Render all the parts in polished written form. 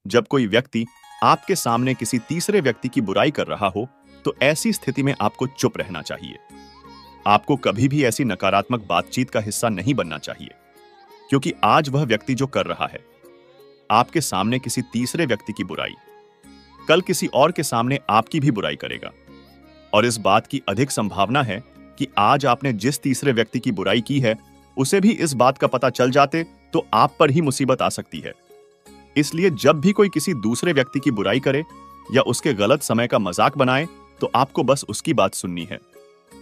जब कोई व्यक्ति आपके सामने किसी तीसरे व्यक्ति की बुराई कर रहा हो, तो ऐसी स्थिति में आपको चुप रहना चाहिए। आपको कभी भी ऐसी नकारात्मक बातचीत का हिस्सा नहीं बनना चाहिए, क्योंकि आज वह व्यक्ति जो कर रहा है आपके सामने किसी तीसरे व्यक्ति की बुराई, कल किसी और के सामने आपकी भी बुराई करेगा। और इस बात की अधिक संभावना है कि आज आपने जिस तीसरे व्यक्ति की बुराई की है, उसे भी इस बात का पता चल जाते तो आप पर ही मुसीबत आ सकती है। इसलिए जब भी कोई किसी दूसरे व्यक्ति की बुराई करे या उसके गलत समय का मजाक बनाए, तो आपको बस उसकी बात सुननी है,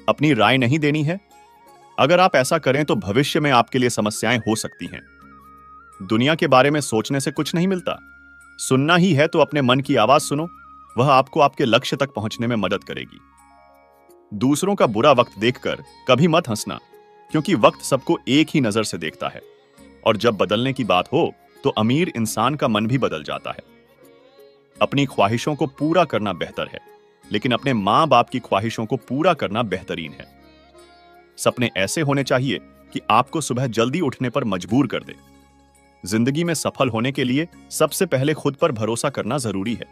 अपनी राय नहीं देनी है। अगर आप ऐसा करें तो भविष्य में आपके लिए समस्याएं हो सकती हैं। दुनिया के बारे में सोचने से कुछ नहीं मिलता। सुनना ही है तो अपने मन की आवाज सुनो, वह आपको आपके लक्ष्य तक पहुंचने में मदद करेगी। दूसरों का बुरा वक्त देखकर कभी मत हंसना, क्योंकि वक्त सबको एक ही नजर से देखता है, और जब बदलने की बात हो तो अमीर इंसान का मन भी बदल जाता है। अपनी ख्वाहिशों को पूरा करना बेहतर है, लेकिन अपने मां बाप की ख्वाहिशों को पूरा करना बेहतरीन है। सपने ऐसे होने चाहिए कि आपको सुबह जल्दी उठने पर मजबूर कर दे। जिंदगी में सफल होने के लिए सबसे पहले खुद पर भरोसा करना जरूरी है।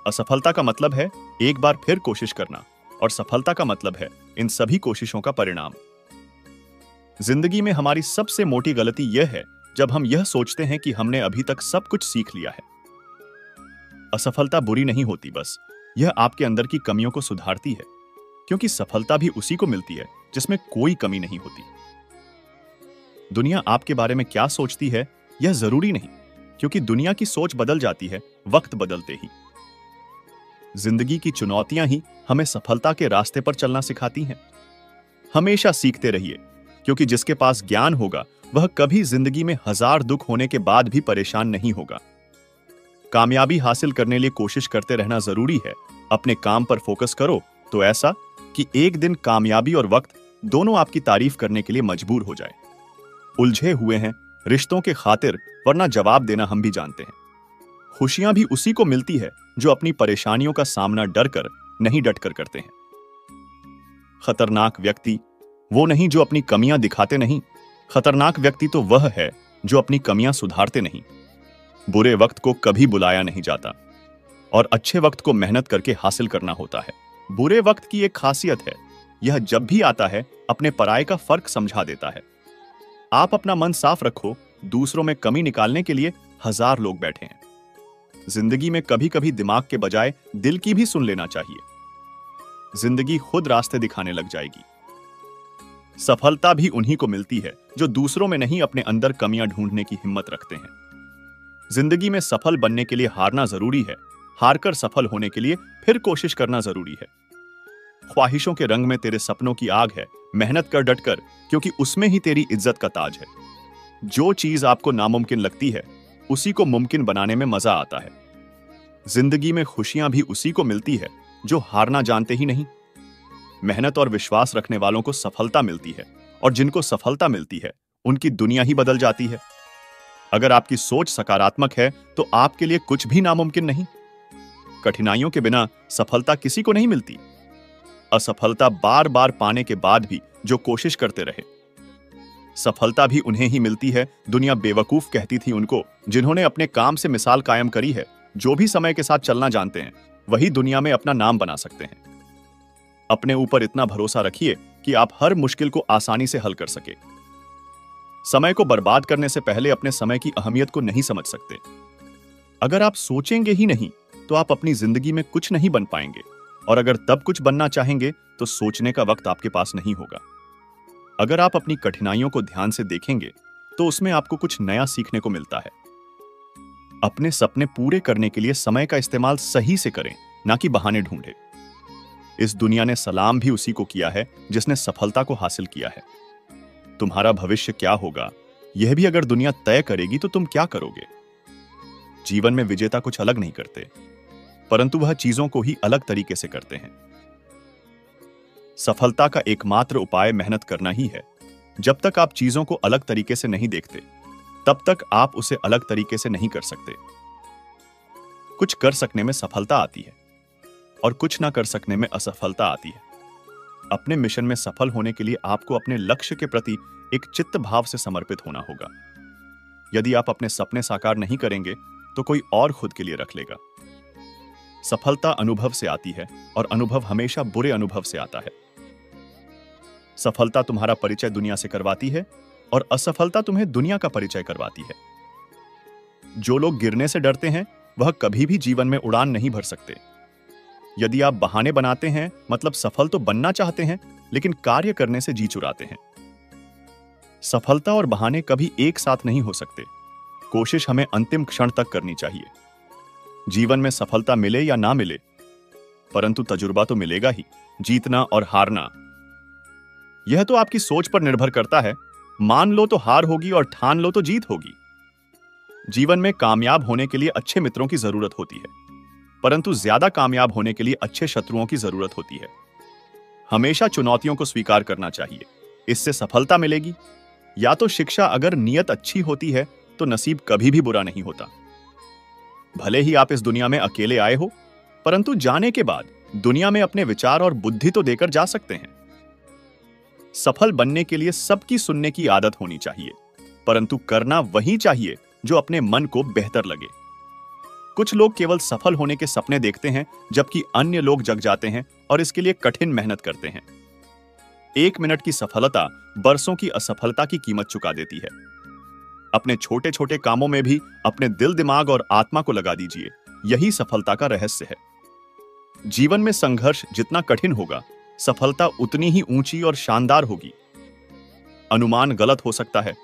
असफलता का मतलब है एक बार फिर कोशिश करना, और सफलता का मतलब है इन सभी कोशिशों का परिणाम। जिंदगी में हमारी सबसे मोटी गलती यह है जब हम यह सोचते हैं कि हमने अभी तक सब कुछ सीख लिया है। असफलता बुरी नहीं होती, बस यह आपके अंदर की कमियों को सुधारती है, क्योंकि सफलता भी उसी को मिलती है जिसमें कोई कमी नहीं होती। दुनिया आपके बारे में क्या सोचती है यह जरूरी नहीं, क्योंकि दुनिया की सोच बदल जाती है वक्त बदलते ही। जिंदगी की चुनौतियां ही हमें सफलता के रास्ते पर चलना सिखाती हैं। हमेशा सीखते रहिए, क्योंकि जिसके पास ज्ञान होगा वह कभी जिंदगी में 1000 दुख होने के बाद भी परेशान नहीं होगा। कामयाबी हासिल करने लिए कोशिश करते रहना जरूरी है। अपने काम पर फोकस करो तो ऐसा कि एक दिन कामयाबी और वक्त दोनों आपकी तारीफ करने के लिए मजबूर हो जाए। उलझे हुए हैं रिश्तों के खातिर, वरना जवाब देना हम भी जानते हैं। खुशियां भी उसी को मिलती है जो अपनी परेशानियों का सामना डरकर नहीं डटकर करते हैं। खतरनाक व्यक्ति वो नहीं जो अपनी कमियां दिखाते नहीं, खतरनाक व्यक्ति तो वह है जो अपनी कमियां सुधारते नहीं। बुरे वक्त को कभी बुलाया नहीं जाता, और अच्छे वक्त को मेहनत करके हासिल करना होता है। बुरे वक्त की एक खासियत है, यह जब भी आता है अपने पराये का फर्क समझा देता है। आप अपना मन साफ रखो, दूसरों में कमी निकालने के लिए 1000 लोग बैठे हैं। जिंदगी में कभी कभी दिमाग के बजाय दिल की भी सुन लेना चाहिए। जिंदगी खुद रास्ते दिखाने लग जाएगी। सफलता भी उन्हीं को मिलती है जो दूसरों में नहीं, अपने अंदर कमियां ढूंढने की हिम्मत रखते हैं। जिंदगी में सफल बनने के लिए हारना जरूरी है, हारकर सफल होने के लिए फिर कोशिश करना जरूरी है। ख्वाहिशों के रंग में तेरे सपनों की आग है, मेहनत कर डटकर, क्योंकि उसमें ही तेरी इज्जत का ताज है। जो चीज आपको नामुमकिन लगती है उसी को मुमकिन बनाने में मजा आता है। जिंदगी में खुशियां भी उसी को मिलती है जो हारना जानते ही नहीं। मेहनत और विश्वास रखने वालों को सफलता मिलती है, और जिनको सफलता मिलती है उनकी दुनिया ही बदल जाती है। अगर आपकी सोच सकारात्मक है तो आपके लिए कुछ भी नामुमकिन नहीं। कठिनाइयों के बिना सफलता किसी को नहीं मिलती। असफलता बार बार पाने के बाद भी जो कोशिश करते रहे, सफलता भी उन्हें ही मिलती है। दुनिया बेवकूफ कहती थी उनको जिन्होंने अपने काम से मिसाल कायम करी है। जो भी समय के साथ चलना जानते हैं वही दुनिया में अपना नाम बना सकते हैं। अपने ऊपर इतना भरोसा रखिए कि आप हर मुश्किल को आसानी से हल कर सके। समय को बर्बाद करने से पहले अपने समय की अहमियत को नहीं समझ सकते। अगर आप सोचेंगे ही नहीं तो आप अपनी जिंदगी में कुछ नहीं बन पाएंगे, और अगर तब कुछ बनना चाहेंगे तो सोचने का वक्त आपके पास नहीं होगा। अगर आप अपनी कठिनाइयों को ध्यान से देखेंगे तो उसमें आपको कुछ नया सीखने को मिलता है। अपने सपने पूरे करने के लिए समय का इस्तेमाल सही से करें, ना कि बहाने ढूंढे। इस दुनिया ने सलाम भी उसी को किया है जिसने सफलता को हासिल किया है। तुम्हारा भविष्य क्या होगा यह भी अगर दुनिया तय करेगी तो तुम क्या करोगे? जीवन में विजेता कुछ अलग नहीं करते, परंतु वह चीजों को ही अलग तरीके से करते हैं। सफलता का एकमात्र उपाय मेहनत करना ही है। जब तक आप चीजों को अलग तरीके से नहीं देखते, तब तक आप उसे अलग तरीके से नहीं कर सकते। कुछ कर सकने में सफलता आती है और कुछ ना कर सकने में असफलता आती है। अपने मिशन में सफल होने के लिए आपको अपने लक्ष्य के प्रति एक चित्त भाव से समर्पित होना होगा। यदि आप अपने सपने साकार नहीं करेंगे तो कोई और खुद के लिए रख लेगा। सफलता अनुभव से आती है और अनुभव हमेशा बुरे अनुभव से आता है। सफलता तुम्हारा परिचय दुनिया से करवाती है और असफलता तुम्हें दुनिया का परिचय करवाती है। जो लोग गिरने से डरते हैं वह कभी भी जीवन में उड़ान नहीं भर सकते। यदि आप बहाने बनाते हैं मतलब सफल तो बनना चाहते हैं लेकिन कार्य करने से जी चुराते हैं। सफलता और बहाने कभी एक साथ नहीं हो सकते। कोशिश हमें अंतिम क्षण तक करनी चाहिए। जीवन में सफलता मिले या ना मिले, परंतु तजुर्बा तो मिलेगा ही। जीतना और हारना यह तो आपकी सोच पर निर्भर करता है। मान लो तो हार होगी और ठान लो तो जीत होगी। जीवन में कामयाब होने के लिए अच्छे मित्रों की जरूरत होती है, परंतु ज्यादा कामयाब होने के लिए अच्छे शत्रुओं की जरूरत होती है। हमेशा चुनौतियों को स्वीकार करना चाहिए, इससे सफलता मिलेगी। या तो शिक्षा, अगर नियत अच्छी होती है तो नसीब कभी भी बुरा नहीं होता। भले ही आप इस दुनिया में अकेले आए हो, परंतु जाने के बाद दुनिया में अपने विचार और बुद्धि तो देकर जा सकते हैं। सफल बनने के लिए सबकी सुनने की आदत होनी चाहिए, परंतु करना वही चाहिए जो अपने मन को बेहतर लगे। कुछ लोग केवल सफल होने के सपने देखते हैं, जबकि अन्य लोग जग जाते हैं और इसके लिए कठिन मेहनत करते हैं। 1 मिनट की सफलता बरसों की असफलता की कीमत चुका देती है। अपने छोटे छोटे कामों में भी अपने दिल, दिमाग और आत्मा को लगा दीजिए, यही सफलता का रहस्य है। जीवन में संघर्ष जितना कठिन होगा, सफलता उतनी ही ऊंची और शानदार होगी। अनुमान गलत हो सकता है,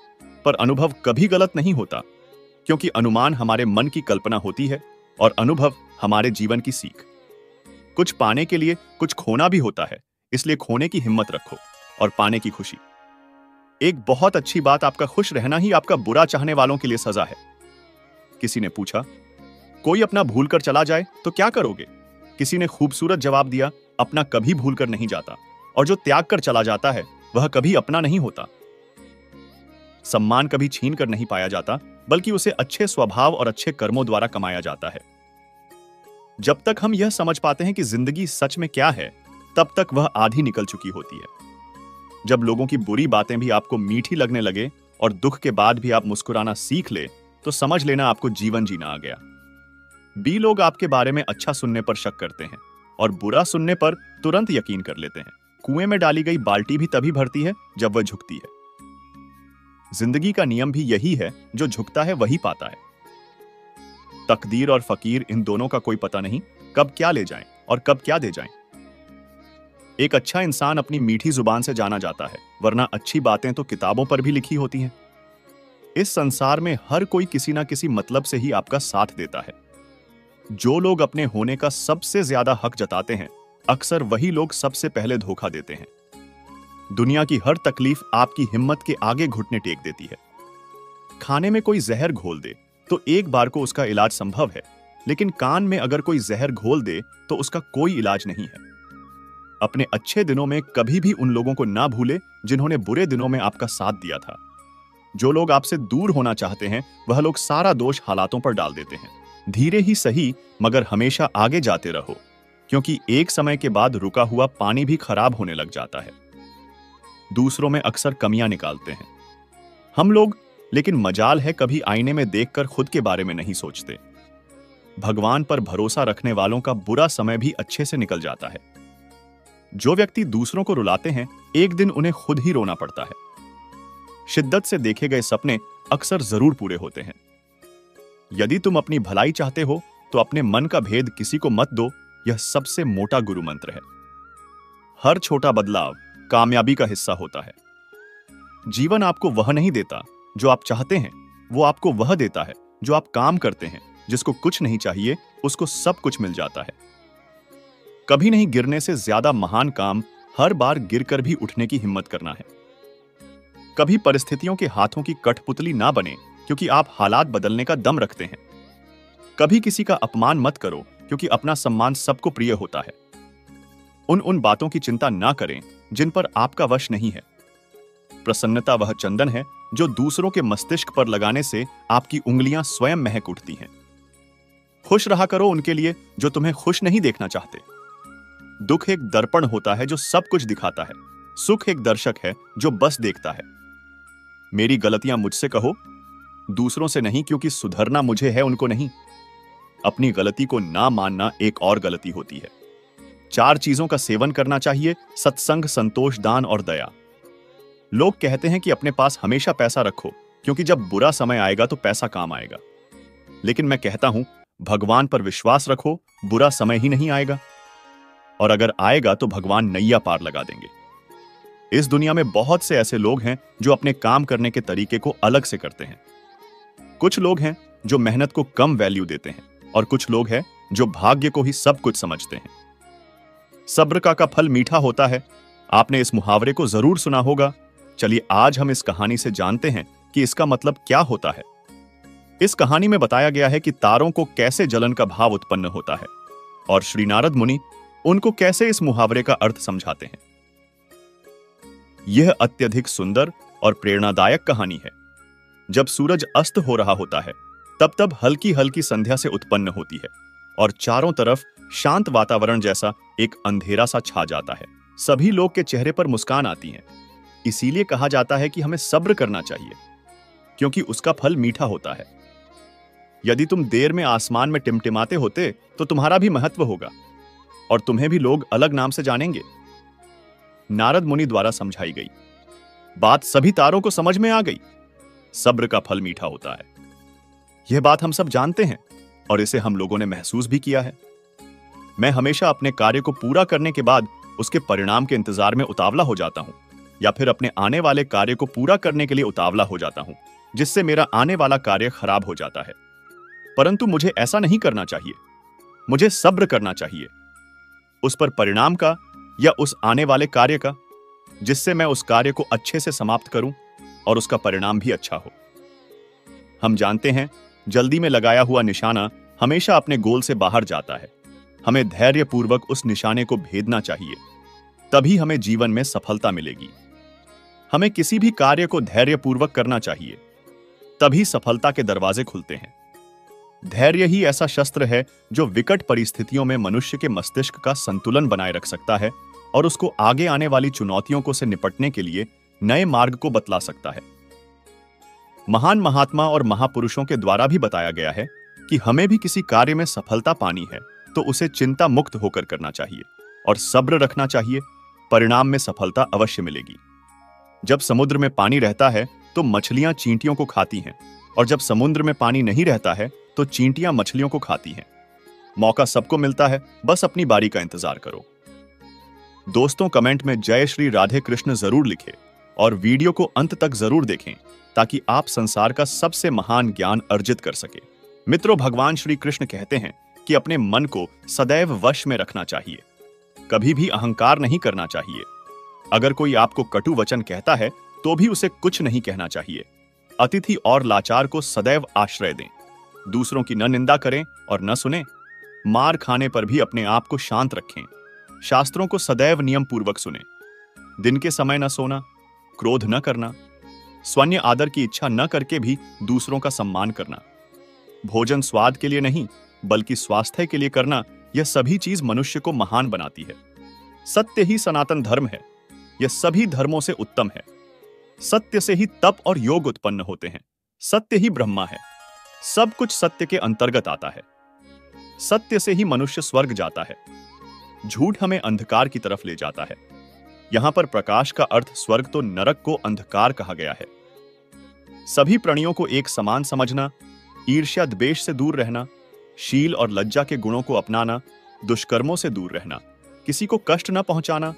पर अनुभव कभी गलत नहीं होता, क्योंकि अनुमान हमारे मन की कल्पना होती है और अनुभव हमारे जीवन की सीख। कुछ पाने के लिए कुछ खोना भी होता है, इसलिए खोने की हिम्मत रखो और पाने की खुशी। एक बहुत अच्छी बात, आपका खुश रहना ही आपका बुरा चाहने वालों के लिए सजा है। किसी ने पूछा, कोई अपना भूल कर चला जाए तो क्या करोगे? किसी ने खूबसूरत जवाब दिया, अपना कभी भूल कर नहीं जाता, और जो त्याग कर चला जाता है वह कभी अपना नहीं होता। सम्मान कभी छीन कर नहीं पाया जाता, बल्कि उसे अच्छे स्वभाव और अच्छे कर्मों द्वारा कमाया जाता है। जब तक हम यह समझ पाते हैं कि जिंदगी सच में क्या है, तब तक वह आधी निकल चुकी होती है। जब लोगों की बुरी बातें भी आपको मीठी लगने लगे और दुख के बाद भी आप मुस्कुराना सीख ले, तो समझ लेना आपको जीवन जीना आ गया। बी लोग आपके बारे में अच्छा सुनने पर शक करते हैं और बुरा सुनने पर तुरंत यकीन कर लेते हैं। कुएं में डाली गई बाल्टी भी तभी भरती है जब वह झुकती है। जिंदगी का नियम भी यही है, जो झुकता है वही पाता है। तकदीर और फकीर, इन दोनों का कोई पता नहीं कब क्या ले जाएं और कब क्या दे जाएं। एक अच्छा इंसान अपनी मीठी जुबान से जाना जाता है, वरना अच्छी बातें तो किताबों पर भी लिखी होती हैं। इस संसार में हर कोई किसी ना किसी मतलब से ही आपका साथ देता है। जो लोग अपने होने का सबसे ज्यादा हक जताते हैं, अक्सर वही लोग सबसे पहले धोखा देते हैं। दुनिया की हर तकलीफ आपकी हिम्मत के आगे घुटने टेक देती है। खाने में कोई जहर घोल दे तो एक बार को उसका इलाज संभव है, लेकिन कान में अगर कोई जहर घोल दे तो उसका कोई इलाज नहीं है। अपने अच्छे दिनों में कभी भी उन लोगों को ना भूले जिन्होंने बुरे दिनों में आपका साथ दिया था। जो लोग आपसे दूर होना चाहते हैं, वह लोग सारा दोष हालातों पर डाल देते हैं। धीरे ही सही, मगर हमेशा आगे जाते रहो, क्योंकि एक समय के बाद रुका हुआ पानी भी खराब होने लग जाता है। दूसरों में अक्सर कमियां निकालते हैं हम लोग, लेकिन मजाल है कभी आईने में देखकर खुद के बारे में नहीं सोचते। भगवान पर भरोसा रखने वालों का बुरा समय भी अच्छे से निकल जाता है। जो व्यक्ति दूसरों को रुलाते हैं, एक दिन उन्हें खुद ही रोना पड़ता है। शिद्दत से देखे गए सपने अक्सर जरूर पूरे होते हैं। यदि तुम अपनी भलाई चाहते हो तो अपने मन का भेद किसी को मत दो, यह सबसे मोटा गुरु मंत्र है। हर छोटा बदलाव कामयाबी का हिस्सा होता है। जीवन आपको वह नहीं देता जो आप चाहते हैं, वो आपको वह देता है जो आप काम करते हैं। जिसको कुछ नहीं चाहिए, उसको सब कुछ मिल जाता है। कभी नहीं गिरने से ज्यादा महान काम हर बार गिरकर भी उठने की हिम्मत करना है। कभी परिस्थितियों के हाथों की कठपुतली ना बने, क्योंकि आप हालात बदलने का दम रखते हैं। कभी किसी का अपमान मत करो, क्योंकि अपना सम्मान सबको प्रिय होता है। उन बातों की चिंता ना करें जिन पर आपका वश नहीं है। प्रसन्नता वह चंदन है जो दूसरों के मस्तिष्क पर लगाने से आपकी उंगलियां स्वयं महक उठती हैं। खुश रहा करो उनके लिए जो तुम्हें खुश नहीं देखना चाहते। दुख एक दर्पण होता है जो सब कुछ दिखाता है। सुख एक दर्शक है जो बस देखता है। मेरी गलतियां मुझसे कहो, दूसरों से नहीं, क्योंकि सुधरना मुझे है, उनको नहीं। अपनी गलती को ना मानना एक और गलती होती है। 4 चीजों का सेवन करना चाहिए: सत्संग, संतोष, दान और दया। लोग कहते हैं कि अपने पास हमेशा पैसा रखो, क्योंकि जब बुरा समय आएगा तो पैसा काम आएगा। लेकिन मैं कहता हूं, भगवान पर विश्वास रखो, बुरा समय ही नहीं आएगा, और अगर आएगा तो भगवान नैया पार लगा देंगे। इस दुनिया में बहुत से ऐसे लोग हैं जो अपने काम करने के तरीके को अलग से करते हैं। कुछ लोग हैं जो मेहनत को कम वैल्यू देते हैं, और कुछ लोग हैं जो भाग्य को ही सब कुछ समझते हैं। सब्र का फल मीठा होता है। आपने इस मुहावरे को जरूर सुना होगा। चलिए आज हम इस कहानी से जानते हैं कि इसका मतलब क्या होता है। इस कहानी में बताया गया है कि तारों को कैसे जलन का भाव उत्पन्न होता है, और श्री नारद मुनि उनको कैसे इस मुहावरे का अर्थ समझाते हैं। यह अत्यधिक सुंदर और प्रेरणादायक कहानी है। जब सूरज अस्त हो रहा होता है, तब हल्की हल्की संध्या से उत्पन्न होती है, और चारों तरफ शांत वातावरण जैसा एक अंधेरा सा छा जाता है। सभी लोग के चेहरे पर मुस्कान आती है। इसीलिए कहा जाता है कि हमें सब्र करना चाहिए, क्योंकि उसका फल मीठा होता है। यदि तुम देर में आसमान में टिमटिमाते होते तो तुम्हारा भी महत्व होगा, और तुम्हें भी लोग अलग नाम से जानेंगे। नारद मुनि द्वारा समझाई गई बात सभी तारों को समझ में आ गई। सब्र का फल मीठा होता है। यह बात हम सब जानते हैं, और इसे हम लोगों ने महसूस भी किया है। मैं हमेशा अपने कार्य को पूरा करने के बाद उसके परिणाम के इंतजार में उतावला हो जाता हूं, या फिर अपने आने वाले कार्य को पूरा करने के लिए उतावला हो जाता हूं, जिससे मेरा आने वाला कार्य खराब हो जाता है। परंतु मुझे ऐसा नहीं करना चाहिए। मुझे सब्र करना चाहिए, उस पर परिणाम का या उस आने वाले कार्य का, जिससे मैं उस कार्य को अच्छे से समाप्त करूं और उसका परिणाम भी अच्छा हो। हम जानते हैं, जल्दी में लगाया हुआ निशाना हमेशा अपने गोल से बाहर जाता है। हमें धैर्यपूर्वक उस निशाने को भेदना चाहिए, तभी हमें जीवन में सफलता मिलेगी। हमें किसी भी कार्य को धैर्यपूर्वक करना चाहिए, तभी सफलता के दरवाजे खुलते हैं। धैर्य ही ऐसा शस्त्र है जो विकट परिस्थितियों में मनुष्य के मस्तिष्क का संतुलन बनाए रख सकता है, और उसको आगे आने वाली चुनौतियों को से निपटने के लिए नए मार्ग को बतला सकता है। महान महात्मा और महापुरुषों के द्वारा भी बताया गया है कि हमें भी किसी कार्य में सफलता पानी है तो उसे चिंता मुक्त होकर करना चाहिए और सब्र रखना चाहिए। परिणाम में सफलता अवश्य मिलेगी। जब समुद्र में पानी रहता है तो मछलियां चींटियों को खाती हैं, और जब समुद्र में पानी नहीं रहता है तो चींटियां मछलियों को खाती हैं। मौका सबको मिलता है, बस अपनी बारी का इंतजार करो। दोस्तों, कमेंट में जय श्री राधे कृष्ण जरूर लिखें, और वीडियो को अंत तक जरूर देखें, ताकि आप संसार का सबसे महान ज्ञान अर्जित कर सके। मित्रों, भगवान श्री कृष्ण कहते हैं कि अपने मन को सदैव वश में रखना चाहिए। कभी भी अहंकार नहीं करना चाहिए। अगर कोई आपको कटु वचन कहता है तो भी उसे कुछ नहीं कहना चाहिए। अतिथि और लाचार को सदैव आश्रय दें। दूसरों की न निंदा करें और न सुने। मार खाने पर भी अपने आप को शांत रखें। शास्त्रों को सदैव नियम पूर्वक सुने। दिन के समय न सोना, क्रोध न करना, स्वन्य आदर की इच्छा न करके भी दूसरों का सम्मान करना, भोजन स्वाद के लिए नहीं बल्कि स्वास्थ्य के लिए करना, यह सभी चीज मनुष्य को महान बनाती है। सत्य ही सनातन धर्म है। यह सभी धर्मों से उत्तम है। सत्य से ही तप और योग उत्पन्न होते हैं। सत्य ही ब्रह्मा है। सब कुछ सत्य के अंतर्गत आता है। सत्य से ही मनुष्य स्वर्ग जाता है। झूठ हमें अंधकार की तरफ ले जाता है। यहां पर प्रकाश का अर्थ स्वर्ग तो नरक को अंधकार कहा गया है। सभी प्राणियों को एक समान समझना, ईर्ष्या द्वेष से दूर रहना, शील और लज्जा के गुणों को अपनाना, दुष्कर्मों से दूर रहना, किसी को कष्ट न पहुंचाना,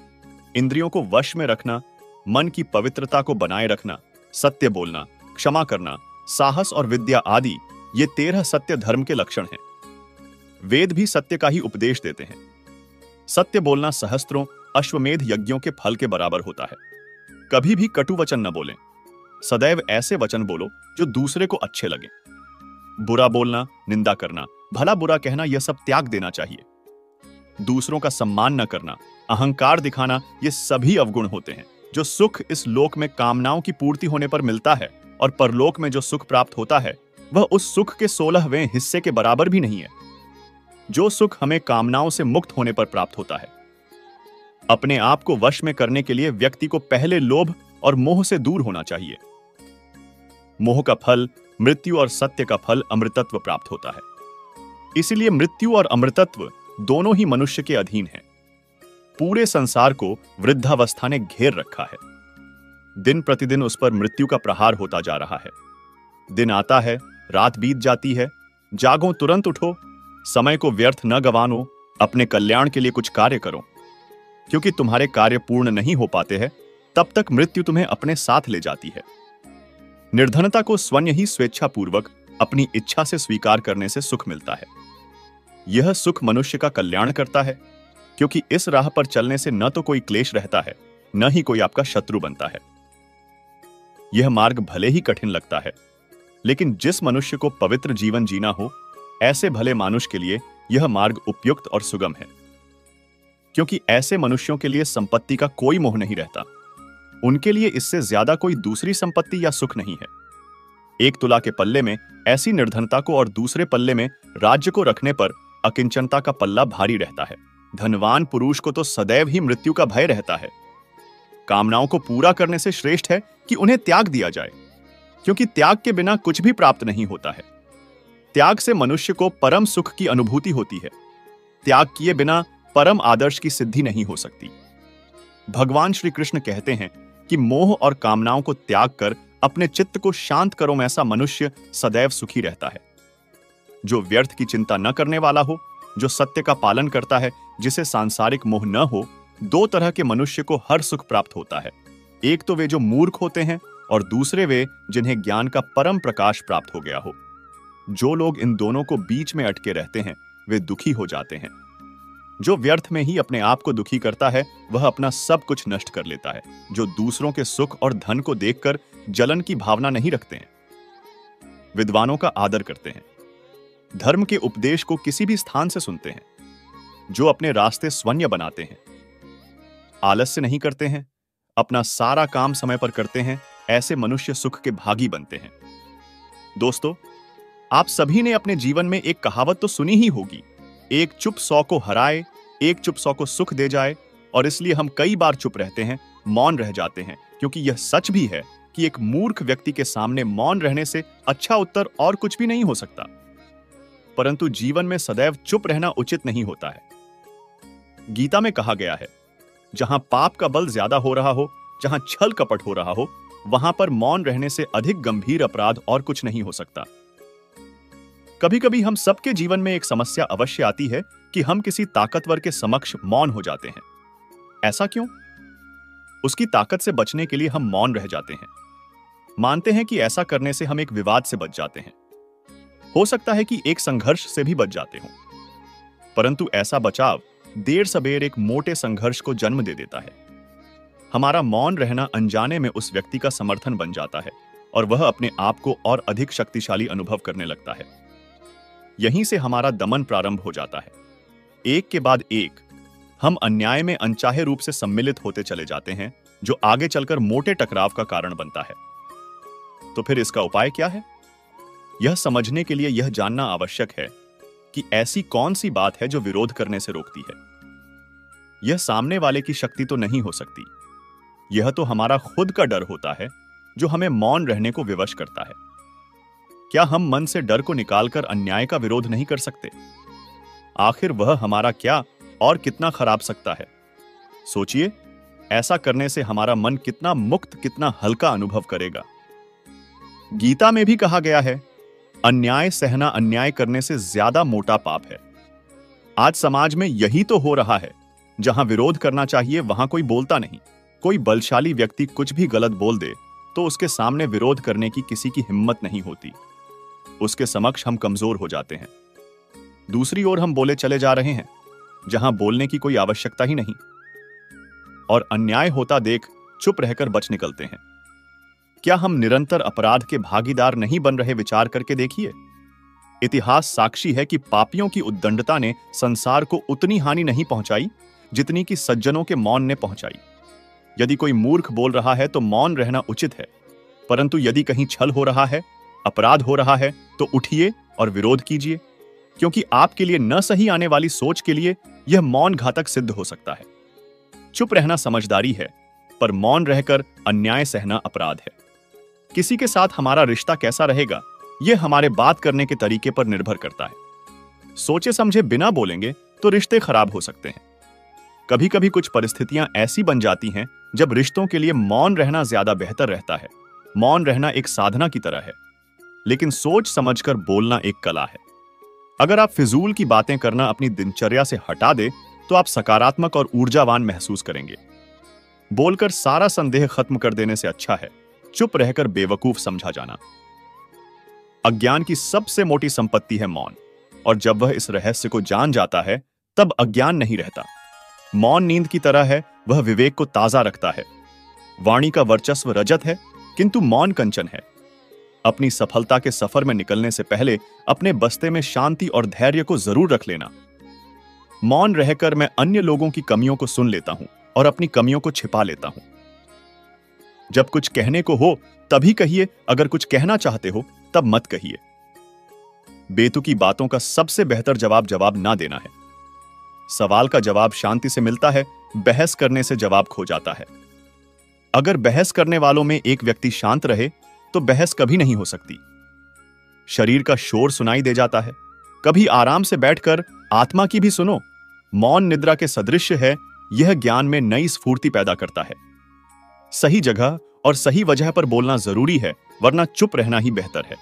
इंद्रियों को वश में रखना, मन की पवित्रता को बनाए रखना, सत्य बोलना, क्षमा करना, साहस और विद्या आदि, ये 13 सत्य धर्म के लक्षण हैं। वेद भी सत्य का ही उपदेश देते हैं। सत्य बोलना सहस्त्रों अश्वमेध यज्ञों के फल के बराबर होता है। कभी भी कटु वचन न बोलें। सदैव ऐसे वचन बोलो जो दूसरे को अच्छे लगे। बुरा बोलना, निंदा करना, भला बुरा कहना, यह सब त्याग देना चाहिए। दूसरों का सम्मान न करना, अहंकार दिखाना, ये सभी अवगुण होते हैं। जो सुख इस लोक में कामनाओं की पूर्ति होने पर मिलता है और परलोक में जो सुख प्राप्त होता है वह उस सुख के 16वें हिस्से के बराबर भी नहीं है जो सुख हमें कामनाओं से मुक्त होने पर प्राप्त होता है। अपने आप को वश में करने के लिए व्यक्ति को पहले लोभ और मोह से दूर होना चाहिए। मोह का फल मृत्यु और सत्य का फल अमृतत्व प्राप्त होता है। इसीलिए मृत्यु और अमृतत्व दोनों ही मनुष्य के अधीन हैं। पूरे संसार को वृद्धावस्था ने घेर रखा है। दिन प्रतिदिन उस पर मृत्यु का प्रहार होता जा रहा है। दिन आता है, रात बीत जाती है, जागो तुरंत उठो, समय को व्यर्थ न गंवानो, अपने कल्याण के लिए कुछ कार्य करो, क्योंकि तुम्हारे कार्य पूर्ण नहीं हो पाते हैं तब तक मृत्यु तुम्हें अपने साथ ले जाती है। निर्धनता को स्वयं ही स्वेच्छापूर्वक अपनी इच्छा से स्वीकार करने से सुख मिलता है। यह सुख मनुष्य का कल्याण करता है, क्योंकि इस राह पर चलने से न तो कोई क्लेश रहता है, न ही कोई आपका शत्रु बनता है। यह मार्ग भले ही कठिन लगता है, लेकिन जिस मनुष्य को पवित्र जीवन जीना हो, ऐसे भले मानुष के लिए यह मार्ग उपयुक्त और सुगम है, क्योंकि ऐसे मनुष्यों के लिए संपत्ति का कोई मोह नहीं रहता। उनके लिए इससे ज्यादा कोई दूसरी संपत्ति या सुख नहीं है। एक तुला के पल्ले में ऐसी निर्धनता को और दूसरे पल्ले में राज्य को रखने पर अकिंचनता का पल्ला भारी रहता है। धनवान पुरुष को तो सदैव ही मृत्यु का भय रहता है। कामनाओं को पूरा करने से श्रेष्ठ है कि उन्हें त्याग दिया जाए, क्योंकि त्याग के बिना कुछ भी प्राप्त नहीं होता है। त्याग से मनुष्य को परम सुख की अनुभूति होती है। त्याग किए बिना परम आदर्श की सिद्धि नहीं हो सकती। भगवान श्री कृष्ण कहते हैं कि मोह और कामनाओं को त्याग कर अपने चित्त को शांत करो, ऐसा मनुष्य सदैव सुखी रहता है। जो व्यर्थ की चिंता न करने वाला हो, जो सत्य का पालन करता है, जिसे सांसारिक मोह न हो, दो तरह के मनुष्य को हर सुख प्राप्त होता है। एक तो वे जो मूर्ख होते हैं और दूसरे वे जिन्हें ज्ञान का परम प्रकाश प्राप्त हो गया हो। जो लोग इन दोनों को बीच में अटके रहते हैं, वे दुखी हो जाते हैं। जो व्यर्थ में ही अपने आप को दुखी करता है, वह अपना सब कुछ नष्ट कर लेता है। जो दूसरों के सुख और धन को देखकर जलन की भावना नहीं रखते हैं, विद्वानों का आदर करते हैं, धर्म के उपदेश को किसी भी स्थान से सुनते हैं, जो अपने रास्ते स्वयं बनाते हैं, आलस्य नहीं करते हैं, अपना सारा काम समय पर करते हैं, ऐसे मनुष्य सुख के भागी बनते हैं। दोस्तों, आप सभी ने अपने जीवन में एक कहावत तो सुनी ही होगी, एक चुप 100 को हराए, एक चुप 100 को सुख दे जाए। और इसलिए हम कई बार चुप रहते हैं, मौन रह जाते हैं, क्योंकि यह सच भी है कि एक मूर्ख व्यक्ति के सामने मौन रहने से अच्छा उत्तर और कुछ भी नहीं हो सकता। परंतु जीवन में सदैव चुप रहना उचित नहीं होता है। गीता में कहा गया है, जहां पाप का बल ज्यादा हो रहा हो, जहां छल कपट हो रहा हो, वहां पर मौन रहने से अधिक गंभीर अपराध और कुछ नहीं हो सकता। कभी कभी हम सबके जीवन में एक समस्या अवश्य आती है कि हम किसी ताकतवर के समक्ष मौन हो जाते हैं। ऐसा क्यों? उसकी ताकत से बचने के लिए हम मौन रह जाते हैं। मानते हैं कि ऐसा करने से हम एक विवाद से बच जाते हैं, हो सकता है कि एक संघर्ष से भी बच जाते हों। परंतु ऐसा बचाव देर सबेर एक मोटे संघर्ष को जन्म दे देता है। हमारा मौन रहना अनजाने में उस व्यक्ति का समर्थन बन जाता है और वह अपने आप को और अधिक शक्तिशाली अनुभव करने लगता है। यहीं से हमारा दमन प्रारंभ हो जाता है। एक के बाद एक हम अन्याय में अनचाहे रूप से सम्मिलित होते चले जाते हैं, जो आगे चलकर मोटे टकराव का कारण बनता है। तो फिर इसका उपाय क्या है? यह समझने के लिए यह जानना आवश्यक है कि ऐसी कौन सी बात है जो विरोध करने से रोकती है। यह सामने वाले की शक्ति तो नहीं हो सकती, यह तो हमारा खुद का डर होता है जो हमें मौन रहने को विवश करता है। क्या हम मन से डर को निकालकर अन्याय का विरोध नहीं कर सकते? आखिर वह हमारा क्या और कितना खराब सकता है? सोचिए, ऐसा करने से हमारा मन कितना मुक्त, कितना हल्का अनुभव करेगा। गीता में भी कहा गया है, अन्याय सहना अन्याय करने से ज्यादा मोटा पाप है। आज समाज में यही तो हो रहा है। जहां विरोध करना चाहिए वहां कोई बोलता नहीं। कोई बलशाली व्यक्ति कुछ भी गलत बोल दे तो उसके सामने विरोध करने की किसी की हिम्मत नहीं होती। उसके समक्ष हम कमजोर हो जाते हैं। दूसरी ओर हम बोले चले जा रहे हैं जहां बोलने की कोई आवश्यकता ही नहीं, और अन्याय होता देख चुप रहकर बच निकलते हैं। क्या हम निरंतर अपराध के भागीदार नहीं बन रहे? विचार करके देखिए। इतिहास साक्षी है कि पापियों की उद्दंडता ने संसार को उतनी हानि नहीं पहुंचाई जितनी कि सज्जनों के मौन ने पहुंचाई। यदि कोई मूर्ख बोल रहा है तो मौन रहना उचित है, परंतु यदि कहीं छल हो रहा है, अपराध हो रहा है, तो उठिए और विरोध कीजिए, क्योंकि आपके लिए न सही आने वाली सोच के लिए यह मौन घातक सिद्ध हो सकता है। चुप रहना समझदारी है, पर मौन रहकर अन्याय सहना अपराध है। किसी के साथ हमारा रिश्ता कैसा रहेगा, यह हमारे बात करने के तरीके पर निर्भर करता है। सोचे समझे बिना बोलेंगे तो रिश्ते खराब हो सकते हैं। कभी कभी कुछ परिस्थितियां ऐसी बन जाती हैं जब रिश्तों के लिए मौन रहना ज्यादा बेहतर रहता है। मौन रहना एक साधना की तरह है, लेकिन सोच समझकर बोलना एक कला है। अगर आप फिजूल की बातें करना अपनी दिनचर्या से हटा दे तो आप सकारात्मक और ऊर्जावान महसूस करेंगे। बोलकर सारा संदेह खत्म कर देने से अच्छा है चुप रहकर बेवकूफ समझा जाना। अज्ञान की सबसे मोटी संपत्ति है मौन, और जब वह इस रहस्य को जान जाता है तब अज्ञान नहीं रहता। मौन नींद की तरह है, वह विवेक को ताजा रखता है। वाणी का वर्चस्व रजत है, किंतु मौन कंचन है। अपनी सफलता के सफर में निकलने से पहले अपने बस्ते में शांति और धैर्य को जरूर रख लेना। मौन रहकर मैं अन्य लोगों की कमियों को सुन लेता हूं और अपनी कमियों को छिपा लेता हूं। जब कुछ कहने को हो तभी कहिए, अगर कुछ कहना चाहते हो तब मत कहिए। बेतुकी बातों का सबसे बेहतर जवाब ना देना है। सवाल का जवाब शांति से मिलता है, बहस करने से जवाब खो जाता है। अगर बहस करने वालों में एक व्यक्ति शांत रहे तो बहस कभी नहीं हो सकती। शरीर का शोर सुनाई दे जाता है, कभी आराम से बैठकर आत्मा की भी सुनो। मौन निद्रा के सदृश है, यह ज्ञान में नई स्फूर्ति पैदा करता है। सही जगह और सही वजह पर बोलना जरूरी है, वरना चुप रहना ही बेहतर है।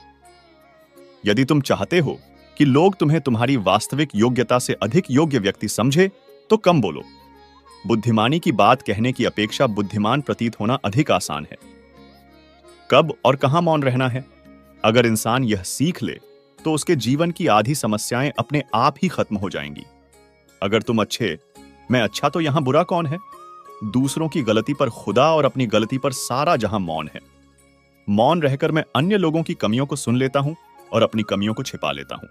यदि तुम चाहते हो कि लोग तुम्हें तुम्हारी वास्तविक योग्यता से अधिक योग्य व्यक्ति समझे तो कम बोलो। बुद्धिमानी की बात कहने की अपेक्षा बुद्धिमान प्रतीत होना अधिक आसान है। कब और कहां मौन रहना है, अगर इंसान यह सीख ले तो उसके जीवन की आधी समस्याएं अपने आप ही खत्म हो जाएंगी। अगर तुम मैं अच्छा तो यहां बुरा कौन है, दूसरों की गलती पर खुदा और अपनी गलती पर सारा जहां मौन है। मौन रहकर मैं अन्य लोगों की कमियों को सुन लेता हूं और अपनी कमियों को छिपा लेता हूं।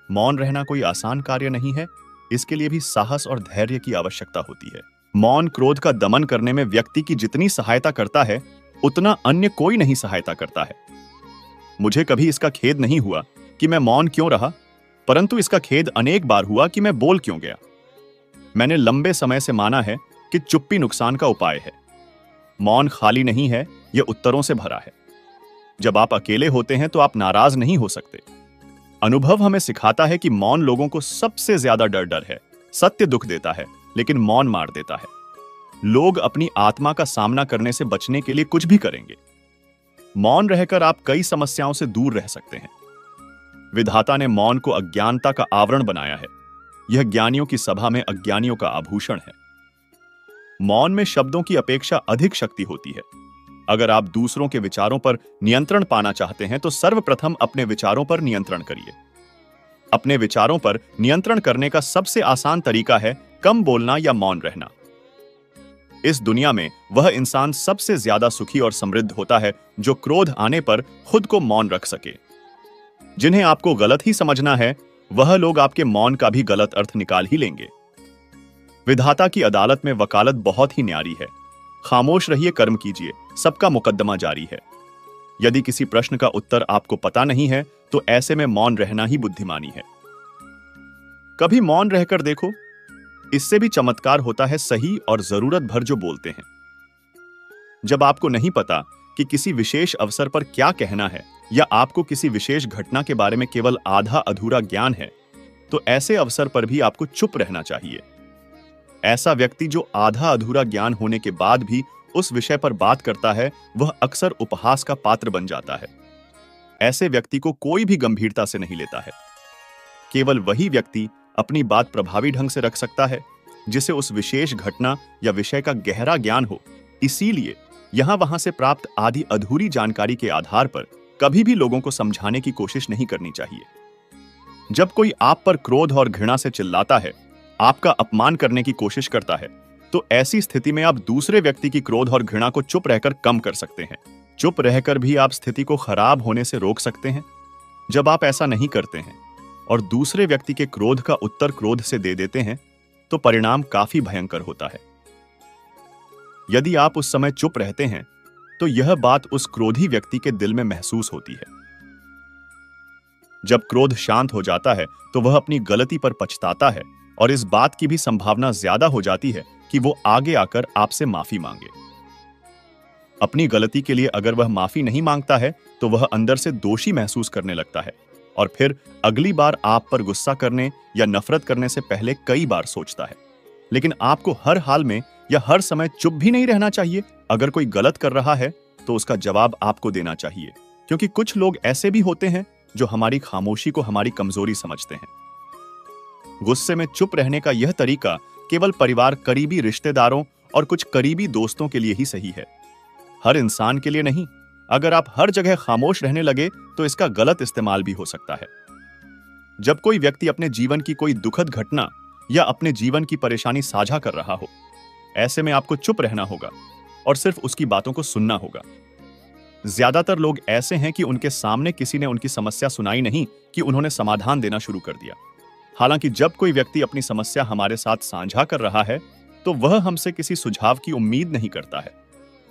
मौन रहना कोई आसान कार्य नहीं है, इसके लिए भी साहस और धैर्य की आवश्यकता होती है। मौन क्रोध का दमन करने में व्यक्ति की जितनी सहायता करता है उतना अन्य कोई नहीं सहायता करता है। मुझे कभी इसका खेद नहीं हुआ कि मैं मौन क्यों रहा, परंतु इसका खेद अनेक बार हुआ कि मैं बोल क्यों गया। मैंने लंबे समय से माना है कि चुप्पी नुकसान का उपाय है। मौन खाली नहीं है, यह उत्तरों से भरा है। जब आप अकेले होते हैं तो आप नाराज नहीं हो सकते। अनुभव हमें सिखाता है कि मौन लोगों को सबसे ज्यादा डर है। सत्य दुख देता है, लेकिन मौन मार देता है। लोग अपनी आत्मा का सामना करने से बचने के लिए कुछ भी करेंगे। मौन रहकर आप कई समस्याओं से दूर रह सकते हैं। विधाता ने मौन को अज्ञानता का आवरण बनाया है। यह ज्ञानियों की सभा में अज्ञानियों का आभूषण है। मौन में शब्दों की अपेक्षा अधिक शक्ति होती है। अगर आप दूसरों के विचारों पर नियंत्रण पाना चाहते हैं तो सर्वप्रथम अपने विचारों पर नियंत्रण करिए। अपने विचारों पर नियंत्रण करने का सबसे आसान तरीका है कम बोलना या मौन रहना। इस दुनिया में वह इंसान सबसे ज्यादा सुखी और समृद्ध होता है जो क्रोध आने पर खुद को मौन रख सके। जिन्हें आपको गलत ही समझना है वह लोग आपके मौन का भी गलत अर्थ निकाल ही लेंगे। विधाता की अदालत में वकालत बहुत ही न्यारी है। खामोश रहिए, कर्म कीजिए, सबका मुकदमा जारी है। यदि किसी प्रश्न का उत्तर आपको पता नहीं है तो ऐसे में मौन रहना ही बुद्धिमानी है। कभी मौन रहकर देखो, इससे भी चमत्कार होता है सही और जरूरत भर जो बोलते हैं। जब आपको नहीं पता कि किसी विशेष अवसर पर क्या कहना है या आपको किसी विशेष घटना के बारे में केवल आधा अधूरा ज्ञान है तो ऐसे अवसर पर भी आपको चुप रहना चाहिए। ऐसा व्यक्ति जो आधा अधूरा ज्ञान होने के बाद भी उस विषय पर बात करता है वह अक्सर उपहास का पात्र बन जाता है। ऐसे व्यक्ति को कोई भी गंभीरता से नहीं लेता है। केवल वही व्यक्ति अपनी बात प्रभावी ढंग से रख सकता है जिसे उस विशेष घटना या विषय का गहरा ज्ञान हो। इसीलिए यहां वहां से प्राप्त आधी अधूरी जानकारी के आधार पर कभी भी लोगों को समझाने की कोशिश नहीं करनी चाहिए। जब कोई आप पर क्रोध और घृणा से चिल्लाता है, आपका अपमान करने की कोशिश करता है, तो ऐसी स्थिति में आप दूसरे व्यक्ति की क्रोध और घृणा को चुप रहकर कम कर सकते हैं। चुप रहकर भी आप स्थिति को खराब होने से रोक सकते हैं। जब आप ऐसा नहीं करते हैं और दूसरे व्यक्ति के क्रोध का उत्तर क्रोध से दे देते हैं तो परिणाम काफी भयंकर होता है। यदि आप उस समय चुप रहते हैं तो यह बात उस क्रोधी व्यक्ति के दिल में महसूस होती है। जब क्रोध शांत हो जाता है तो वह अपनी गलती पर पछताता है और इस बात की भी संभावना ज्यादा हो जाती है कि वो आगे आकर आपसे माफी मांगे। अपनी गलती के लिए अगर वह माफी नहीं मांगता है तो वह अंदर से दोषी महसूस करने लगता है और फिर अगली बार आप पर गुस्सा करने या नफरत करने से पहले कई बार सोचता है। लेकिन आपको हर हाल में या हर समय चुप भी नहीं रहना चाहिए। अगर कोई गलत कर रहा है तो उसका जवाब आपको देना चाहिए, क्योंकि कुछ लोग ऐसे भी होते हैं जो हमारी खामोशी को हमारी कमजोरी समझते हैं। गुस्से में चुप रहने का यह तरीका केवल परिवार, करीबी रिश्तेदारों और कुछ करीबी दोस्तों के लिए ही सही है, हर इंसान के लिए नहीं। अगर आप हर जगह खामोश रहने लगे तो इसका गलत इस्तेमाल भी हो सकता है। जब कोई व्यक्ति अपने जीवन की कोई दुखद घटना या अपने जीवन की परेशानी साझा कर रहा हो, ऐसे में आपको चुप रहना होगा और सिर्फ उसकी बातों को सुनना होगा। ज्यादातर लोग ऐसे हैं कि उनके सामने किसी ने उनकी समस्या सुनाई नहीं कि उन्होंने समाधान देना शुरू कर दिया। हालांकि जब कोई व्यक्ति अपनी समस्या हमारे साथ साझा कर रहा है तो वह हमसे किसी सुझाव की उम्मीद नहीं करता है।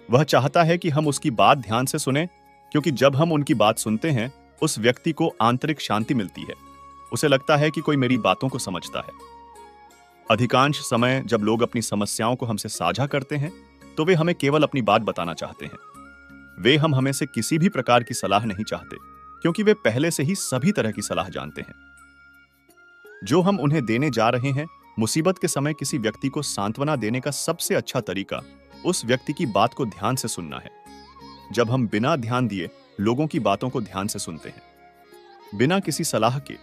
वह चाहता है कि हम उसकी बात ध्यान से सुनें, क्योंकि जब हम उनकी बात सुनते हैं उस व्यक्ति को आंतरिक शांति मिलती है। उसे लगता है कि कोई मेरी बातों को समझता है। अधिकांश समय जब लोग अपनी समस्याओं को हमसे साझा करते हैं तो वे हमें केवल अपनी बात बताना चाहते हैं। वे हमें से किसी भी प्रकार की सलाह नहीं चाहते, क्योंकि वे पहले से ही सभी तरह की सलाह जानते हैं। जो हम उन्हें देने जा रहे हैं, मुसीबत के समय किसी व्यक्ति को सांत्वना देने का सबसे अच्छा तरीका उस व्यक्ति की बात को ध्यान से सुनना है। जब हम बिना ध्यान दिए लोगों की बातों को ध्यान से सुनते हैं, बिना किसी सलाह के,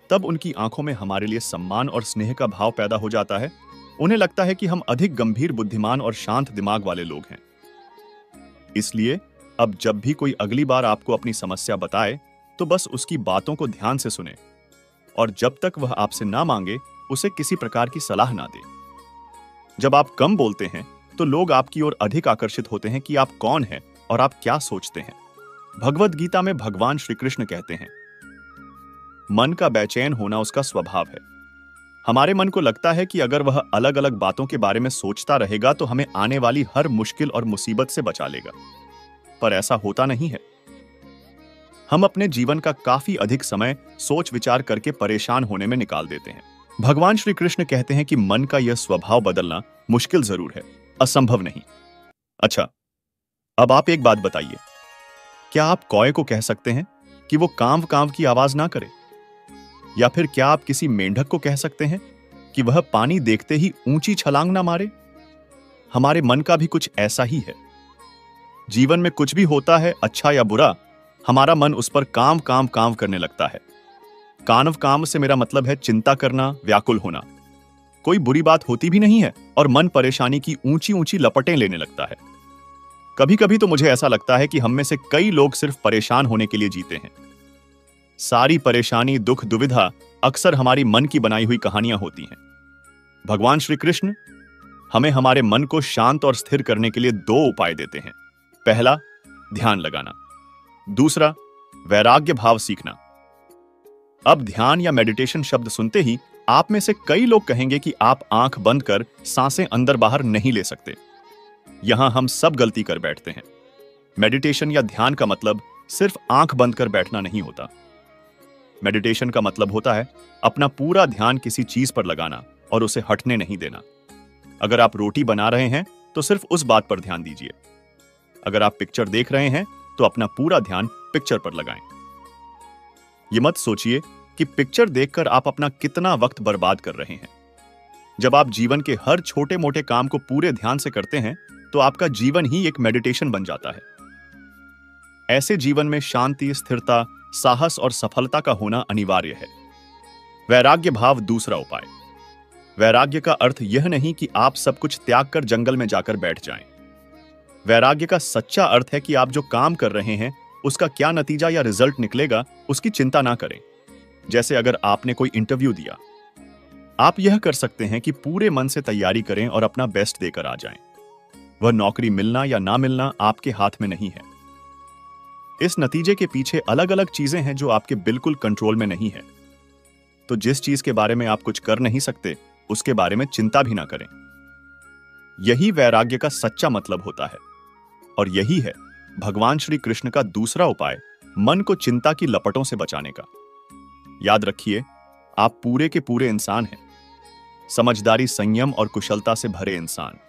तब उनकी आंखों में हमारे लिए सम्मान और स्नेह का भाव पैदा हो जाता है। उन्हें लगता है कि हम अधिक गंभीर, बुद्धिमान और शांत दिमाग वाले लोग हैं। इसलिए अब जब भी कोई अगली बार आपको अपनी समस्या बताए तो बस उसकी बातों को ध्यान से सुने और जब तक वह आपसे ना मांगे उसे किसी प्रकार की सलाह ना दे। जब आप कम बोलते हैं तो लोग आपकी ओर अधिक आकर्षित होते हैं कि आप कौन हैं और आप क्या सोचते हैं। भगवद गीता में भगवान श्री कृष्ण कहते हैं, मन का बेचैन होना उसका स्वभाव है। हमारे मन को लगता है कि अगर वह अलग अलग बातों के बारे में सोचता रहेगा तो हमें आने वाली हर मुश्किल और मुसीबत से बचा लेगा, पर ऐसा होता नहीं है। हम अपने जीवन का काफी अधिक समय सोच विचार करके परेशान होने में निकाल देते हैं। भगवान श्री कृष्ण कहते हैं कि मन का यह स्वभाव बदलना मुश्किल जरूर है, असंभव नहीं। अच्छा, अब आप एक बात बताइए, क्या आप कौए को कह सकते हैं कि वो कांव कांव की आवाज ना करे? या फिर क्या आप किसी मेंढक को कह सकते हैं कि वह पानी देखते ही ऊंची छलांग ना मारे? हमारे मन का भी कुछ ऐसा ही है। जीवन में कुछ भी होता है, अच्छा या बुरा, हमारा मन उस पर काम काम काम करने लगता है। कानव काम से मेरा मतलब है चिंता करना, व्याकुल होना। कोई बुरी बात होती भी नहीं है और मन परेशानी की ऊंची ऊंची लपटें लेने लगता है। कभी कभी तो मुझे ऐसा लगता है कि हम में से कई लोग सिर्फ परेशान होने के लिए जीते हैं। सारी परेशानी, दुख, दुविधा अक्सर हमारी मन की बनाई हुई कहानियां होती हैं। भगवान श्री कृष्ण हमें हमारे मन को शांत और स्थिर करने के लिए 2 उपाय देते हैं। पहला, ध्यान लगाना। दूसरा, वैराग्य भाव सीखना। अब ध्यान या मेडिटेशन शब्द सुनते ही आप में से कई लोग कहेंगे कि आप आंख बंद कर सांसें अंदर बाहर नहीं ले सकते। यहां हम सब गलती कर बैठते हैं। मेडिटेशन या ध्यान का मतलब सिर्फ आंख बंद कर बैठना नहीं होता। मेडिटेशन का मतलब होता है अपना पूरा ध्यान किसी चीज पर लगाना और उसे हटने नहीं देना। अगर आप रोटी बना रहे हैं तो सिर्फ उस बात पर ध्यान दीजिए। अगर आप पिक्चर देख रहे हैं तो अपना पूरा ध्यान पिक्चर पर लगाएं। ये मत सोचिए कि पिक्चर देखकर आप अपना कितना वक्त बर्बाद कर रहे हैं। जब आप जीवन के हर छोटे मोटे काम को पूरे ध्यान से करते हैं तो आपका जीवन ही एक मेडिटेशन बन जाता है। ऐसे जीवन में शांति, स्थिरता, साहस और सफलता का होना अनिवार्य है। वैराग्य भाव दूसरा उपाय। वैराग्य का अर्थ यह नहीं कि आप सब कुछ त्याग कर जंगल में जाकर बैठ जाएं। वैराग्य का सच्चा अर्थ है कि आप जो काम कर रहे हैं उसका क्या नतीजा या रिजल्ट निकलेगा उसकी चिंता ना करें। जैसे अगर आपने कोई इंटरव्यू दिया, आप यह कर सकते हैं कि पूरे मन से तैयारी करें और अपना बेस्ट देकर आ जाएं। वह नौकरी मिलना या ना मिलना आपके हाथ में नहीं है। इस नतीजे के पीछे अलग अलग चीजें हैं जो आपके बिल्कुल कंट्रोल में नहीं है। तो जिस चीज के बारे में आप कुछ कर नहीं सकते उसके बारे में चिंता भी ना करें। यही वैराग्य का सच्चा मतलब होता है और यही है भगवान श्री कृष्ण का दूसरा उपाय, मन को चिंता की लपटों से बचाने का। याद रखिए, आप पूरे के पूरे इंसान हैं, समझदारी, संयम और कुशलता से भरे इंसान।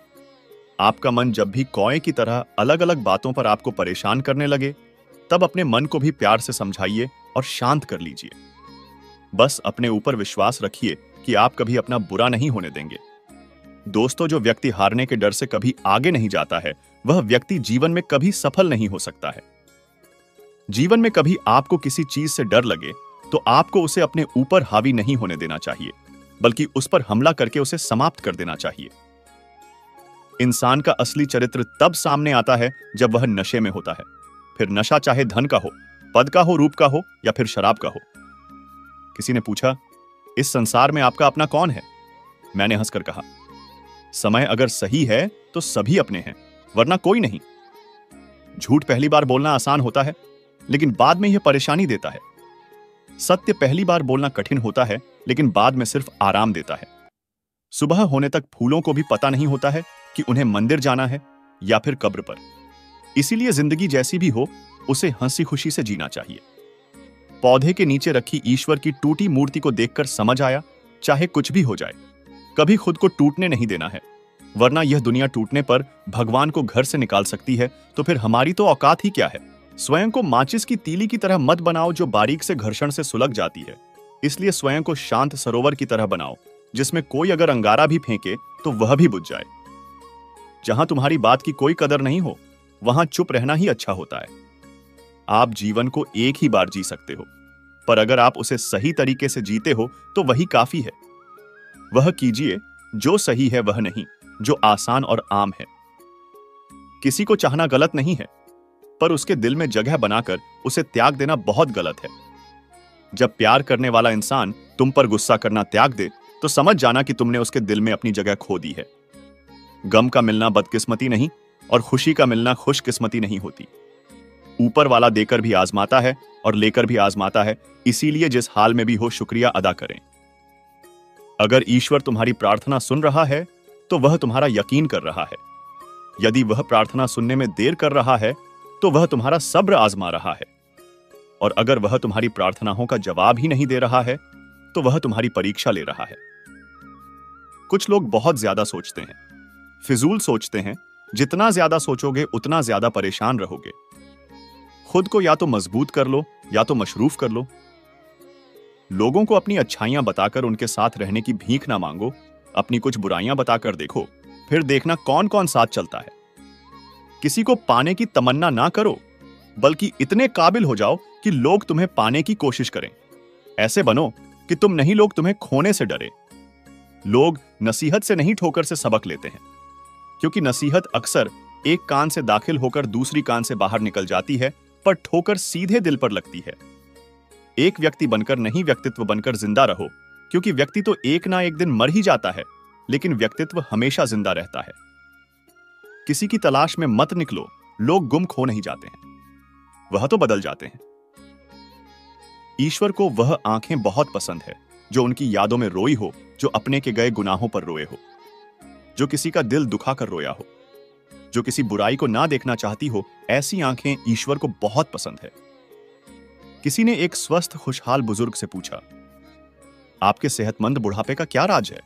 आपका मन जब भी कौए की तरह अलग अलग बातों पर आपको परेशान करने लगे, तब अपने मन को भी प्यार से समझाइए और शांत कर लीजिए। बस अपने ऊपर विश्वास रखिए कि आप कभी अपना बुरा नहीं होने देंगे। दोस्तों, जो व्यक्ति हारने के डर से कभी आगे नहीं जाता है, वह व्यक्ति जीवन में कभी सफल नहीं हो सकता है। जीवन में कभी आपको किसी चीज से डर लगे तो आपको उसे अपने ऊपर हावी नहीं होने देना चाहिए, बल्कि उस पर हमला करके उसे समाप्त कर देना चाहिए। इंसान का असली चरित्र तब सामने आता है जब वह नशे में होता है। फिर नशा चाहे धन का हो, पद का हो, रूप का हो या फिर शराब का हो। किसी ने पूछा, इस संसार में आपका अपना कौन है? मैंने हंसकर कहा, समय अगर सही है तो सभी अपने हैं, वरना कोई नहीं। झूठ पहली बार बोलना आसान होता है, लेकिन बाद में यह परेशानी देता है। सत्य पहली बार बोलना कठिन होता है, लेकिन बाद में सिर्फ आराम देता है। सुबह होने तक फूलों को भी पता नहीं होता है कि उन्हें मंदिर जाना है या फिर कब्र पर। इसीलिए जिंदगी जैसी भी हो, उसे हंसी खुशी से जीना चाहिए। पौधे के नीचे रखी ईश्वर की टूटी मूर्ति को देखकर समझ आया, चाहे कुछ भी हो जाए, कभी खुद को टूटने नहीं देना है, वरना यह दुनिया टूटने पर भगवान को घर से निकाल सकती है, तो फिर हमारी तो औकात ही क्या है। स्वयं को माचिस की तीली की तरह मत बनाओ जो बारीक से घर्षण से सुलग जाती है। इसलिए स्वयं को शांत सरोवर की तरह बनाओ, जिसमें कोई अगर अंगारा भी फेंके तो वह भी बुझ जाए। जहां तुम्हारी बात की कोई कदर नहीं हो, वहां चुप रहना ही अच्छा होता है। आप जीवन को एक ही बार जी सकते हो, पर अगर आप उसे सही तरीके से जीते हो तो वही काफी है। वह कीजिए जो सही है, वह नहीं जो आसान और आम है। किसी को चाहना गलत नहीं है, पर उसके दिल में जगह बनाकर उसे त्याग देना बहुत गलत है। जब प्यार करने वाला इंसान तुम पर गुस्सा करना त्याग दे, तो समझ जाना कि तुमने उसके दिल में अपनी जगह खो दी है। गम का मिलना बदकिस्मती नहीं और खुशी का मिलना खुशकिस्मती नहीं होती। ऊपर वाला देकर भी आजमाता है और लेकर भी आजमाता है, इसीलिए जिस हाल में भी हो शुक्रिया अदा करें। अगर ईश्वर तुम्हारी प्रार्थना सुन रहा है तो वह तुम्हारा यकीन कर रहा है। यदि वह प्रार्थना सुनने में देर कर रहा है तो वह तुम्हारा सब्र आजमा रहा है। और अगर वह तुम्हारी प्रार्थनाओं का जवाब ही नहीं दे रहा है तो वह तुम्हारी परीक्षा ले रहा है। कुछ लोग बहुत ज्यादा सोचते हैं, फिजूल सोचते हैं। जितना ज्यादा सोचोगे उतना ज्यादा परेशान रहोगे। खुद को या तो मजबूत कर लो या तो मशरूफ कर लो। लोगों को अपनी अच्छाइयां बताकर उनके साथ रहने की भीख ना मांगो, अपनी कुछ बुराइयां बताकर देखो, फिर देखना कौन कौन साथ चलता है। किसी को पाने की तमन्ना ना करो, बल्कि इतने काबिल हो जाओ कि लोग तुम्हें पाने की कोशिश करें। ऐसे बनो कि तुम नहीं, लोग तुम्हें खोने से डरे। लोग नसीहत से नहीं, ठोकर से सबक लेते हैं, क्योंकि नसीहत अक्सर एक कान से दाखिल होकर दूसरी कान से बाहर निकल जाती है, पर ठोकर सीधे दिल पर लगती है। एक व्यक्ति बनकर नहीं, व्यक्तित्व बनकर जिंदा रहो, क्योंकि व्यक्ति तो एक ना एक दिन मर ही जाता है, लेकिन व्यक्तित्व हमेशा जिंदा रहता है। किसी की तलाश में मत निकलो, लोग गुम खो नहीं जाते हैं, वह तो बदल जाते हैं। ईश्वर को वह आंखें बहुत पसंद है जो उनकी यादों में रोई हो, जो अपने के गए गुनाहों पर रोए हो, जो किसी का दिल दुखाकर रोया हो, जो किसी बुराई को ना देखना चाहती हो। ऐसी आंखें ईश्वर को बहुत पसंद है। किसी ने एक स्वस्थ खुशहाल बुजुर्ग से पूछा, आपके सेहतमंद बुढ़ापे का क्या राज है?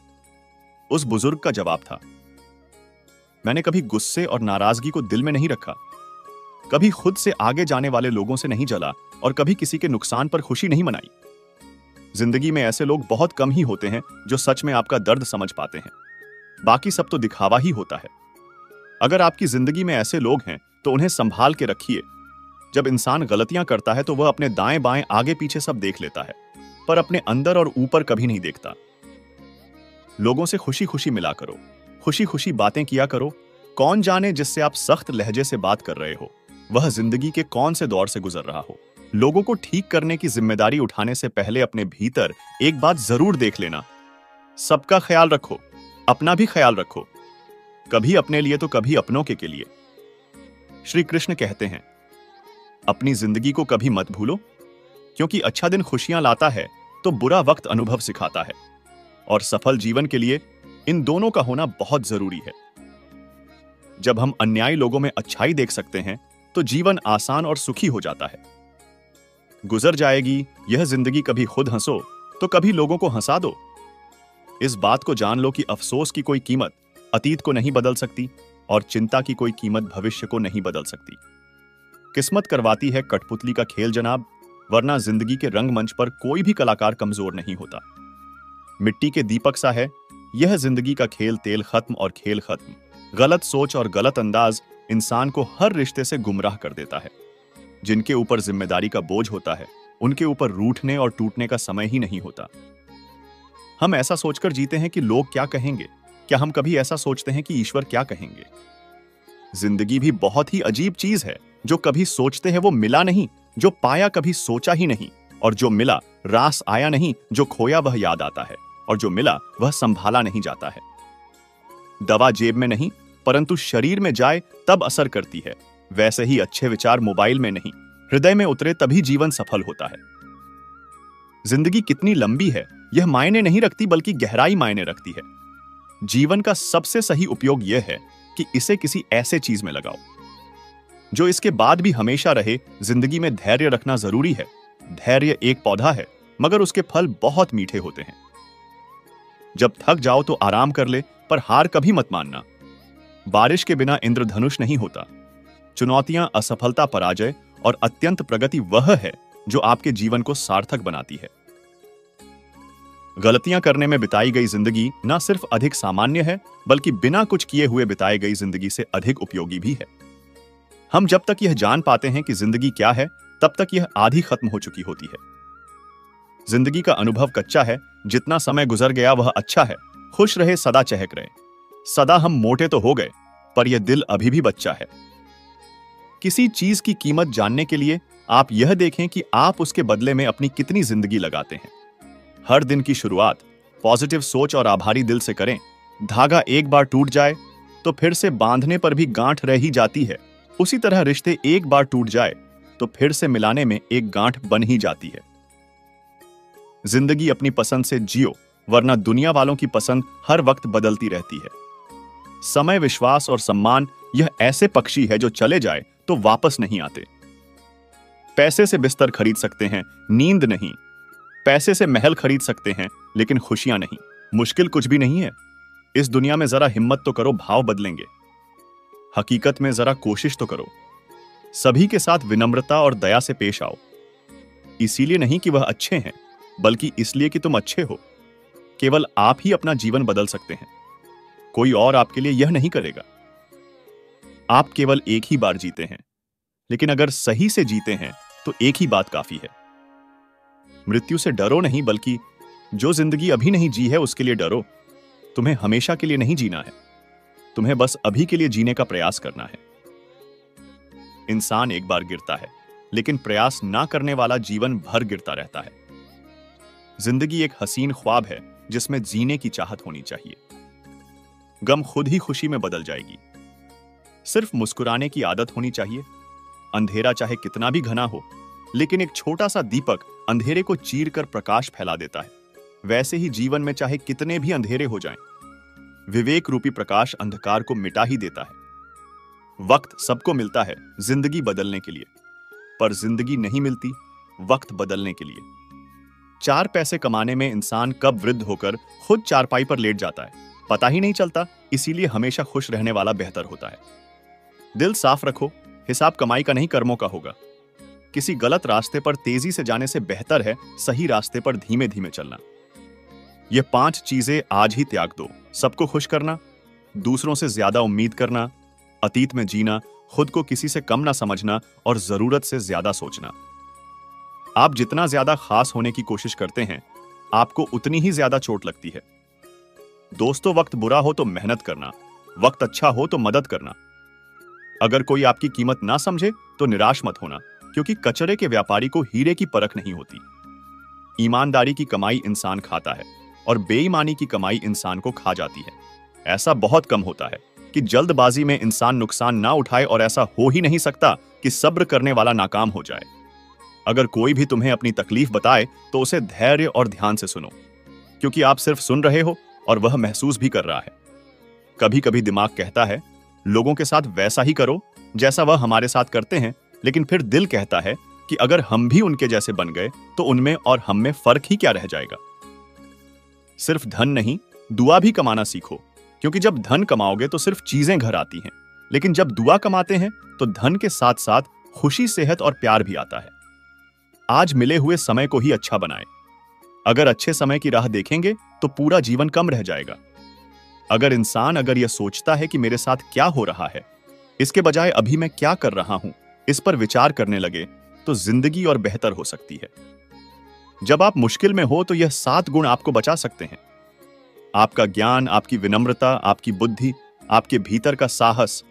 उस बुजुर्ग का जवाब था, मैंने कभी गुस्से और नाराजगी को दिल में नहीं रखा, कभी खुद से आगे जाने वाले लोगों से नहीं जला और कभी किसी के नुकसान पर खुशी नहीं मनाई। जिंदगी में ऐसे लोग बहुत कम ही होते हैं जो सच में आपका दर्द समझ पाते हैं, बाकी सब तो दिखावा ही होता है। अगर आपकी जिंदगी में ऐसे लोग हैं तो उन्हें संभाल के रखिए। जब इंसान गलतियां करता है तो वह अपने दाएं बाएं आगे पीछे सब देख लेता है, पर अपने अंदर और ऊपर कभी नहीं देखता। लोगों से खुशी खुशी मिला करो, खुशी खुशी बातें किया करो। कौन जाने जिससे आप सख्त लहजे से बात कर रहे हो, वह जिंदगी के कौन से दौर से गुजर रहा हो। लोगों को ठीक करने की जिम्मेदारी उठाने से पहले अपने भीतर एक बात जरूर देख लेना, सबका ख्याल रखो, अपना भी ख्याल रखो, कभी अपने लिए तो कभी अपनों के लिए। श्री कृष्ण कहते हैं, अपनी जिंदगी को कभी मत भूलो, क्योंकि अच्छा दिन खुशियां लाता है तो बुरा वक्त अनुभव सिखाता है, और सफल जीवन के लिए इन दोनों का होना बहुत जरूरी है। जब हम अन्यायी लोगों में अच्छाई देख सकते हैं तो जीवन आसान और सुखी हो जाता है। गुजर जाएगी यह जिंदगी, कभी खुद हंसो तो कभी लोगों को हंसा दो। इस बात को जान लो कि अफसोस की कोई कीमत अतीत को नहीं बदल सकती, और चिंता की कोई कीमत भविष्य को नहीं बदल सकती। किस्मत करवाती है कठपुतली का खेल जनाब, वरना जिंदगी के रंगमंच पर कोई भी कलाकार कमजोर नहीं होता। मिट्टी के दीपक सा है यह जिंदगी का खेल, तेल खत्म और खेल खत्म। गलत सोच और गलत अंदाज इंसान को हर रिश्ते से गुमराह कर देता है। जिनके ऊपर जिम्मेदारी का बोझ होता है उनके ऊपर रूठने और टूटने का समय ही नहीं होता। हम ऐसा सोचकर जीते हैं कि लोग क्या कहेंगे। क्या हम कभी ऐसा सोचते हैं कि ईश्वर क्या कहेंगे? जिंदगी भी बहुत ही अजीब चीज है। जो कभी सोचते हैं वो मिला नहीं, जो पाया कभी सोचा ही नहीं, और जो मिला रास आया नहीं, जो खोया वह याद आता है, और जो मिला वह संभाला नहीं जाता है। दवा जेब में नहीं परंतु शरीर में जाए तब असर करती है। वैसे ही अच्छे विचार मोबाइल में नहीं, हृदय में उतरे तभी जीवन सफल होता है। जिंदगी कितनी लंबी है यह मायने नहीं रखती, बल्कि गहराई मायने रखती है। जीवन का सबसे सही उपयोग यह है कि इसे किसी ऐसे चीज में लगाओ जो इसके बाद भी हमेशा रहे। जिंदगी में धैर्य रखना जरूरी है। धैर्य एक पौधा है मगर उसके फल बहुत मीठे होते हैं। जब थक जाओ तो आराम कर ले, पर हार कभी मत मानना। बारिश के बिना इंद्रधनुष नहीं होता। चुनौतियां, असफलता, पराजय और अत्यंत प्रगति वह है जो आपके जीवन को सार्थक बनाती है। गलतियां करने में बिताई गई जिंदगी न सिर्फ अधिक सामान्य है, बल्कि बिना कुछ किए हुए बिताई गई जिंदगी से अधिक उपयोगी भी है। हम जब तक यह जान पाते हैं कि जिंदगी क्या है, तब तक यह आधी खत्म हो चुकी होती है। जिंदगी का अनुभव कच्चा है, जितना समय गुजर गया वह अच्छा है। खुश रहे, सदा चहक रहे। सदा हम मोटे तो हो गए, पर यह दिल अभी भी बच्चा है। किसी चीज की कीमत जानने के लिए आप यह देखें कि आप उसके बदले में अपनी कितनी जिंदगी लगाते हैं। हर दिन की शुरुआत पॉजिटिव सोच और आभारी दिल से करें। धागा एक बार टूट जाए तो फिर से बांधने पर भी गांठ रह ही जाती है। उसी तरह रिश्ते एक बार टूट जाए तो फिर से मिलाने में एक गांठ बन ही जाती है। जिंदगी अपनी पसंद से जियो, वरना दुनिया वालों की पसंद हर वक्त बदलती रहती है। समय, विश्वास और सम्मान यह ऐसे पक्षी है जो चले जाए तो वापस नहीं आते। पैसे से बिस्तर खरीद सकते हैं, नींद नहीं। पैसे से महल खरीद सकते हैं, लेकिन खुशियां नहीं। मुश्किल कुछ भी नहीं है। इस दुनिया में जरा हिम्मत तो करो, भाव बदलेंगे। हकीकत में जरा कोशिश तो करो। सभी के साथ विनम्रता और दया से पेश आओ। इसीलिए नहीं कि वह अच्छे हैं, बल्कि इसलिए कि तुम अच्छे हो। केवल आप ही अपना जीवन बदल सकते हैं। कोई और आपके लिए यह नहीं करेगा। आप केवल एक ही बार जीते हैं, लेकिन अगर सही से जीते हैं तो एक ही बात काफी है। मृत्यु से डरो नहीं, बल्कि जो जिंदगी अभी नहीं जी है उसके लिए डरो। तुम्हें हमेशा के लिए नहीं जीना है, तुम्हें बस अभी के लिए जीने का प्रयास करना है। इंसान एक बार गिरता है, लेकिन प्रयास ना करने वाला जीवन भर गिरता रहता है। जिंदगी एक हसीन ख्वाब है जिसमें जीने की चाहत होनी चाहिए। गम खुद ही खुशी में बदल जाएगी। सिर्फ मुस्कुराने की आदत होनी चाहिए। अंधेरा चाहे कितना भी घना हो, लेकिन एक छोटा सा दीपक अंधेरे को चीर कर प्रकाश फैला देता है। वैसे ही जीवन में चाहे कितने भी अंधेरे हो जाएं, विवेक रूपी प्रकाश अंधकार को मिटा ही देता है। वक्त सबको मिलता है जिंदगी बदलने के लिए, पर जिंदगी नहीं मिलती वक्त बदलने के लिए। 4 पैसे कमाने में इंसान कब वृद्ध होकर खुद चारपाई पर लेट जाता है पता ही नहीं चलता। इसीलिए हमेशा खुश रहने वाला बेहतर होता है। दिल साफ रखो, हिसाब कमाई का नहीं कर्मों का होगा। किसी गलत रास्ते पर तेजी से जाने से बेहतर है सही रास्ते पर धीमे धीमे चलना। ये 5 चीजें आज ही त्याग दो। सबको खुश करना, दूसरों से ज्यादा उम्मीद करना, अतीत में जीना, खुद को किसी से कम ना समझना और जरूरत से ज्यादा सोचना। आप जितना ज्यादा खास होने की कोशिश करते हैं, आपको उतनी ही ज्यादा चोट लगती है। दोस्तों, वक्त बुरा हो तो मेहनत करना, वक्त अच्छा हो तो मदद करना। अगर कोई आपकी कीमत ना समझे तो निराश मत होना, क्योंकि कचरे के व्यापारी को हीरे की परख नहीं होती। ईमानदारी की कमाई इंसान खाता है और बेईमानी की कमाई इंसान को खा जाती है। ऐसा बहुत कम होता है कि जल्दबाजी में इंसान नुकसान ना उठाए, और ऐसा हो ही नहीं सकता कि सब्र करने वाला नाकाम हो जाए। अगर कोई भी तुम्हें अपनी तकलीफ बताए तो उसे धैर्य और ध्यान से सुनो, क्योंकि आप सिर्फ सुन रहे हो और वह महसूस भी कर रहा है। कभी कभी दिमाग कहता है लोगों के साथ वैसा ही करो जैसा वह हमारे साथ करते हैं, लेकिन फिर दिल कहता है कि अगर हम भी उनके जैसे बन गए तो उनमें और हम में फर्क ही क्या रह जाएगा। सिर्फ धन नहीं, दुआ भी कमाना सीखो, क्योंकि जब धन कमाओगे तो सिर्फ चीजें घर आती हैं, लेकिन जब दुआ कमाते हैं तो धन के साथ साथ खुशी, सेहत और प्यार भी आता है। आज मिले हुए समय को ही अच्छा बनाएं। अगर अच्छे समय की राह देखेंगे तो पूरा जीवन कम रह जाएगा। अगर यह सोचता है कि मेरे साथ क्या हो रहा है, इसके बजाय अभी मैं क्या कर रहा हूं, इस पर विचार करने लगे तो जिंदगी और बेहतर हो सकती है। जब आप मुश्किल में हो तो यह 7 गुण आपको बचा सकते हैं। आपका ज्ञान, आपकी विनम्रता, आपकी बुद्धि, आपके भीतर का साहस,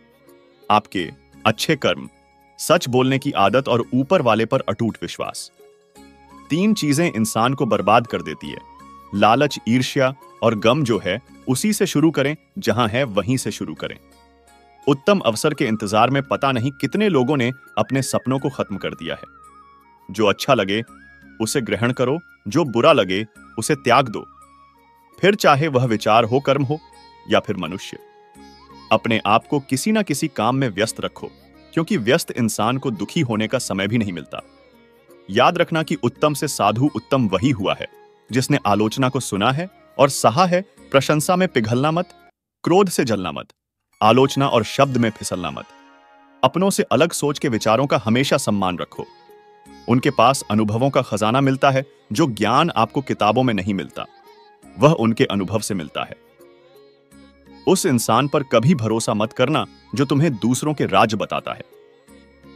आपके अच्छे कर्म, सच बोलने की आदत और ऊपर वाले पर अटूट विश्वास। 3 चीजें इंसान को बर्बाद कर देती है। लालच, ईर्ष्या और गम जो है उसी से शुरू करें, जहां है वहीं से शुरू करें। उत्तम अवसर के इंतजार में पता नहीं कितने लोगों ने अपने सपनों को खत्म कर दिया है। जो अच्छा लगे उसे ग्रहण करो, जो बुरा लगे उसे त्याग दो। फिर चाहे वह विचार हो, कर्म हो या फिर मनुष्य। अपने आप को किसी ना किसी काम में व्यस्त रखो, क्योंकि व्यस्त इंसान को दुखी होने का समय भी नहीं मिलता। याद रखना कि उत्तम से साधु उत्तम वही हुआ है जिसने आलोचना को सुना है और सहा है। प्रशंसा में पिघलना मत, क्रोध से जलना मत, आलोचना और शब्द में फिसलना मत। अपनों से अलग सोच के विचारों का हमेशा सम्मान रखो। उनके पास अनुभवों का खजाना मिलता है। जो ज्ञान आपको किताबों में नहीं मिलता, वह उनके अनुभव से मिलता है। उस इंसान पर कभी भरोसा मत करना जो तुम्हें दूसरों के राज बताता है।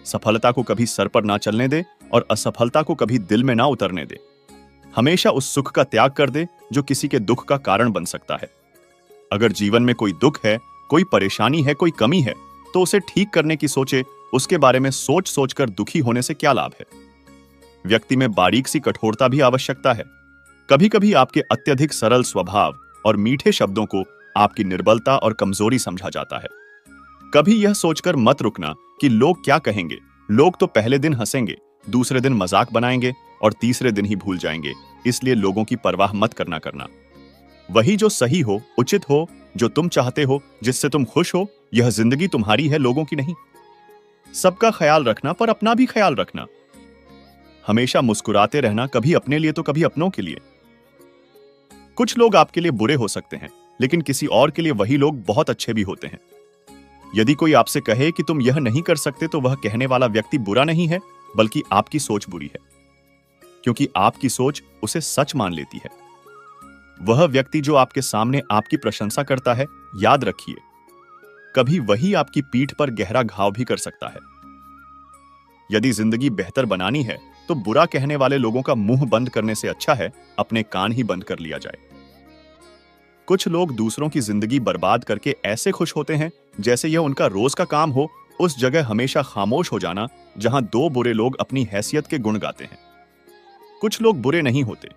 सफलता को कभी सर पर ना चलने दे और असफलता को कभी दिल में ना उतरने दे। हमेशा उस सुख का त्याग कर दे जो किसी के दुख का कारण बन सकता है। अगर जीवन में कोई दुख है, कोई परेशानी है, कोई कमी है, तो उसे ठीक करने की सोचे। उसके बारे में सोच सोचकर दुखी होने से क्या लाभ है। व्यक्ति में बारीक सी कठोरता भी आवश्यकता है। कभी कभी आपके अत्यधिक सरल स्वभाव और मीठे शब्दों को आपकी निर्बलता और कमजोरी समझा जाता है। कभी यह सोचकर मत रुकना कि लोग क्या कहेंगे। लोग तो पहले दिन हंसेंगे, दूसरे दिन मजाक बनाएंगे और तीसरे दिन ही भूल जाएंगे। इसलिए लोगों की परवाह मत करना। वही जो सही हो, उचित हो, जो तुम चाहते हो, जिससे तुम खुश हो, यह जिंदगी तुम्हारी है, लोगों की नहीं। सबका ख्याल रखना पर अपना भी ख्याल रखना। हमेशा मुस्कुराते रहना, कभी अपने लिए तो कभी अपनों के लिए। कुछ लोग आपके लिए बुरे हो सकते हैं, लेकिन किसी और के लिए वही लोग बहुत अच्छे भी होते हैं। यदि कोई आपसे कहे कि तुम यह नहीं कर सकते, तो वह कहने वाला व्यक्ति बुरा नहीं है, बल्कि आपकी सोच बुरी है, क्योंकि आपकी सोच उसे सच मान लेती है। वह व्यक्ति जो आपके सामने आपकी प्रशंसा करता है, याद रखिए, कभी वही आपकी पीठ पर गहरा घाव भी कर सकता है। यदि जिंदगी बेहतर बनानी है तो बुरा कहने वाले लोगों का मुंह बंद करने से अच्छा है अपने कान ही बंद कर लिया जाए। कुछ लोग दूसरों की जिंदगी बर्बाद करके ऐसे खुश होते हैं जैसे यह उनका रोज का काम हो। उस जगह हमेशा खामोश हो जाना जहां 2 बुरे लोग अपनी हैसियत के गुण गाते हैं। कुछ लोग बुरे नहीं होते,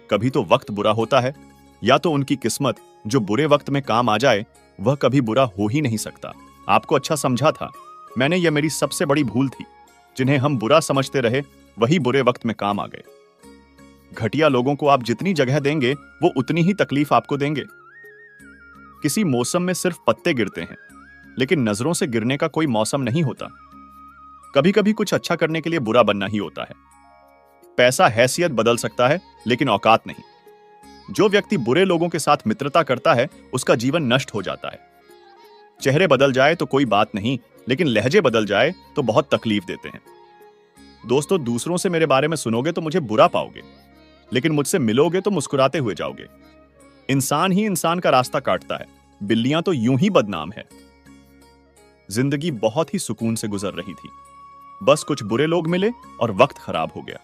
कभी तो वक्त बुरा होता है, या तो उनकी किस्मत जो बुरे वक्त में काम आ जाए वह कभी बुरा हो ही नहीं सकता। आपको अच्छा समझा था मैंने, यह मेरी सबसे बड़ी भूल थी। जिन्हें हम बुरा समझते रहे वही बुरे वक्त में काम आ गए। घटिया लोगों को आप जितनी जगह देंगे वो उतनी ही तकलीफ आपको देंगे। किसी मौसम में सिर्फ पत्ते गिरते हैं, लेकिन नजरों से गिरने का कोई मौसम नहीं होता। कभी कभी कुछ अच्छा करने के लिए बुरा बनना ही होता है। पैसा हैसियत बदल सकता है, लेकिन औकात नहीं। जो व्यक्ति बुरे लोगों के साथ मित्रता करता है उसका जीवन नष्ट हो जाता है। चेहरे बदल जाए तो कोई बात नहीं, लेकिन लहजे बदल जाए तो बहुत तकलीफ देते हैं। दोस्तों, दूसरों से मेरे बारे में सुनोगे तो मुझे बुरा पाओगे, लेकिन मुझसे मिलोगे तो मुस्कुराते हुए जाओगे। इंसान ही इंसान का रास्ता काटता है, बिल्लियां तो यूं ही बदनाम है। जिंदगी बहुत ही सुकून से गुजर रही थी, बस कुछ बुरे लोग मिले और वक्त खराब हो गया।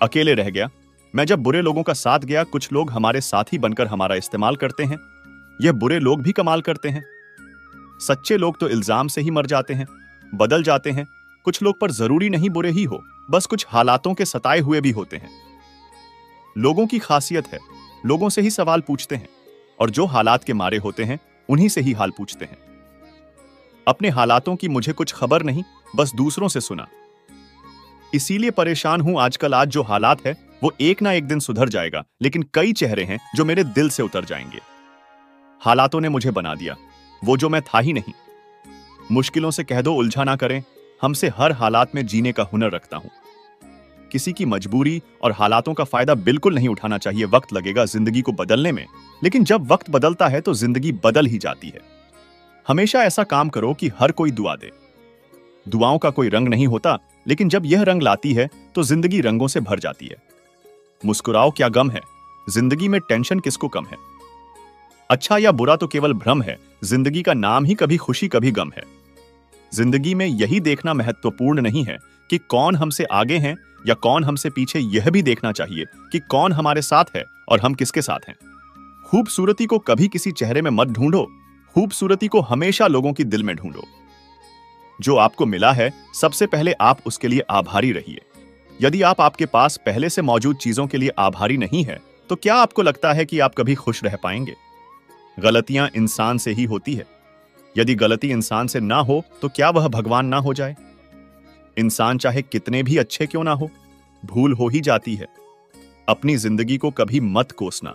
अकेले रह गया। मैं जब बुरे लोगों का साथ गया, कुछ लोग हमारे साथी बनकर हमारा इस्तेमाल करते हैं। यह बुरे लोग भी कमाल करते हैं। सच्चे लोग तो इल्जाम से ही मर जाते हैं, बदल जाते हैं। कुछ लोग पर जरूरी नहीं बुरे ही हो, बस कुछ हालातों के सताए हुए भी होते हैं। लोगों की खासियत है, लोगों से ही सवाल पूछते हैं, और जो हालात के मारे होते हैं उन्हीं से ही हाल पूछते हैं। अपने हालातों की मुझे कुछ खबर नहीं, बस दूसरों से सुना। इसीलिए परेशान हूं आजकल। आज जो हालात है वो एक ना एक दिन सुधर जाएगा, लेकिन कई चेहरे हैं जो मेरे दिल से उतर जाएंगे। हालातों ने मुझे बना दिया, वो जो मैं था ही नहीं। मुश्किलों से कह दो उलझा ना करें, हमसे हर हालात में जीने का हुनर रखता हूं। किसी की मजबूरी और हालातों का फायदा बिल्कुल नहीं उठाना चाहिए। वक्त लगेगा जिंदगी को बदलने में, लेकिन जब वक्त बदलता है तो जिंदगी बदल ही जाती है। हमेशा ऐसा काम करो कि हर कोई दुआ दे। दुआओं का कोई रंग नहीं होता, लेकिन जब यह रंग लाती है तो जिंदगी रंगों से भर जाती है। मुस्कुराओ, क्या गम है, जिंदगी में टेंशन किसको कम है। अच्छा या बुरा तो केवल भ्रम है, जिंदगी का नाम ही कभी खुशी कभी गम है। जिंदगी में यही देखना महत्वपूर्ण नहीं है कि कौन हमसे आगे हैं या कौन हमसे पीछे, यह भी देखना चाहिए कि कौन हमारे साथ है और हम किसके साथ हैं। खूबसूरती को कभी किसी चेहरे में मत ढूंढो, खूबसूरती को हमेशा लोगों की दिल में ढूंढो। जो आपको मिला है, सबसे पहले आप उसके लिए आभारी रहिए। यदि आप आपके पास पहले से मौजूद चीजों के लिए आभारी नहीं है, तो क्या आपको लगता है कि आप कभी खुश रह पाएंगे? गलतियां इंसान से ही होती है। यदि गलती इंसान से ना हो तो क्या वह भगवान ना हो जाए? इंसान चाहे कितने भी अच्छे क्यों ना हो, भूल हो ही जाती है। अपनी जिंदगी को कभी मत कोसना,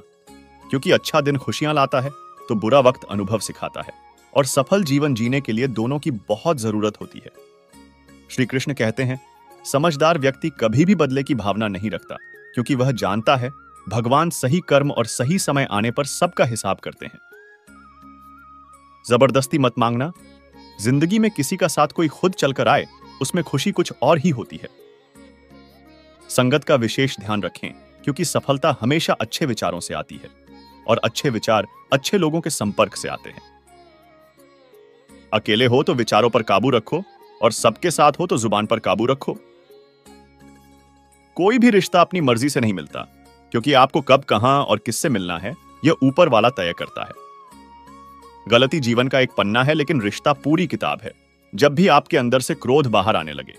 क्योंकि अच्छा दिन खुशियां लाता है तो बुरा वक्त अनुभव सिखाता है, और सफल जीवन जीने के लिए दोनों की बहुत जरूरत होती है। श्री कृष्ण कहते हैं, समझदार व्यक्ति कभी भी बदले की भावना नहीं रखता, क्योंकि वह जानता है भगवान सही कर्म और सही समय आने पर सबका हिसाब करते हैं। जबरदस्ती मत मांगना। जिंदगी में किसी का साथ कोई खुद चलकर आए, उसमें खुशी कुछ और ही होती है। संगत का विशेष ध्यान रखें, क्योंकि सफलता हमेशा अच्छे विचारों से आती है और अच्छे विचार अच्छे लोगों के संपर्क से आते हैं। अकेले हो तो विचारों पर काबू रखो, और सबके साथ हो तो जुबान पर काबू रखो। कोई भी रिश्ता अपनी मर्जी से नहीं मिलता, क्योंकि आपको कब, कहां और किससे मिलना है, यह ऊपर वाला तय करता है। गलती जीवन का एक पन्ना है, लेकिन रिश्ता पूरी किताब है। जब भी आपके अंदर से क्रोध बाहर आने लगे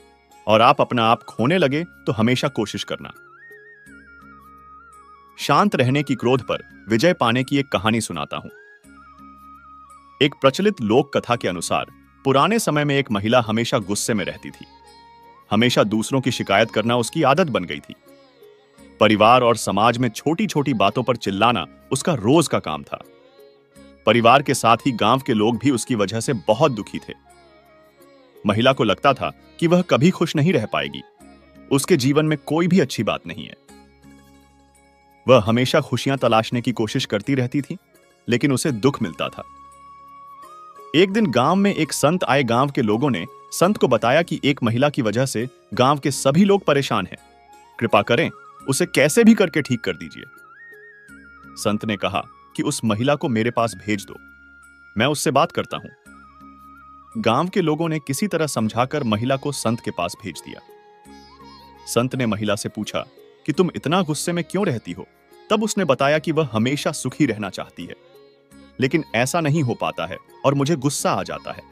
और आप अपना आप खोने लगे, तो हमेशा कोशिश करना। शांत रहने की क्रोध पर विजय पाने की एक कहानी सुनाता हूं। एक प्रचलित लोक कथा के अनुसार पुराने समय में एक महिला हमेशा गुस्से में रहती थी। हमेशा दूसरों की शिकायत करना उसकी आदत बन गई थी। परिवार और समाज में छोटी छोटी बातों पर चिल्लाना उसका रोज का काम था। परिवार के साथ ही गांव के लोग भी उसकी वजह से बहुत दुखी थे। महिला को लगता था कि वह कभी खुश नहीं रह पाएगी। उसके जीवन में कोई भी अच्छी बात नहीं है। वह हमेशा खुशियां तलाशने की कोशिश करती रहती थी, लेकिन उसे दुख मिलता था। एक दिन गांव में एक संत आए। गांव के लोगों ने संत को बताया कि एक महिला की वजह से गांव के सभी लोग परेशान हैं। कृपा करें, उसे कैसे भी करके ठीक कर दीजिए। संत ने कहा कि उस महिला को मेरे पास भेज दो, मैं उससे बात करता हूं। गांव के लोगों ने किसी तरह समझाकर महिला को संत के पास भेज दिया। संत ने महिला से पूछा कि तुम इतना गुस्से में क्यों रहती हो? तब उसने बताया कि वह हमेशा सुखी रहना चाहती है, लेकिन ऐसा नहीं हो पाता है और मुझे गुस्सा आ जाता है।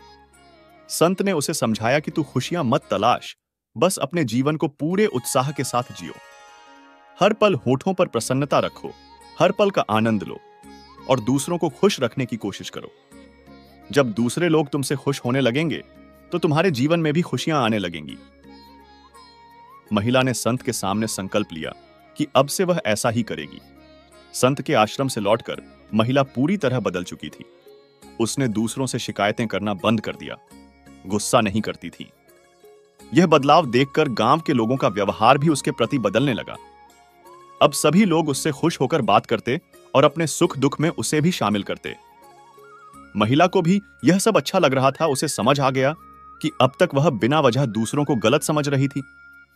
संत ने उसे समझाया कि तू खुशियां मत तलाश, बस अपने जीवन को पूरे उत्साह के साथ जियो। हर पल होठों पर प्रसन्नता रखो, हर पल का आनंद लो और दूसरों को खुश रखने की कोशिश करो। जब दूसरे लोग तुमसे खुश होने लगेंगे, तो तुम्हारे जीवन में भी खुशियां आने लगेंगी। महिला ने संत के सामने संकल्प लिया कि अब से वह ऐसा ही करेगी। संत के आश्रम से लौटकर महिला पूरी तरह बदल चुकी थी। उसने दूसरों से शिकायतें करना बंद कर दिया, गुस्सा नहीं करती थी। यह बदलाव देखकर गांव के लोगों का व्यवहार भी उसके प्रति बदलने लगा। अब सभी लोग उससे खुश होकर बात करते और अपने सुख दुख में उसे भी शामिल करते। महिला को भी यह सब अच्छा लग रहा था। उसे समझ आ गया कि अब तक वह बिना वजह दूसरों को गलत समझ रही थी,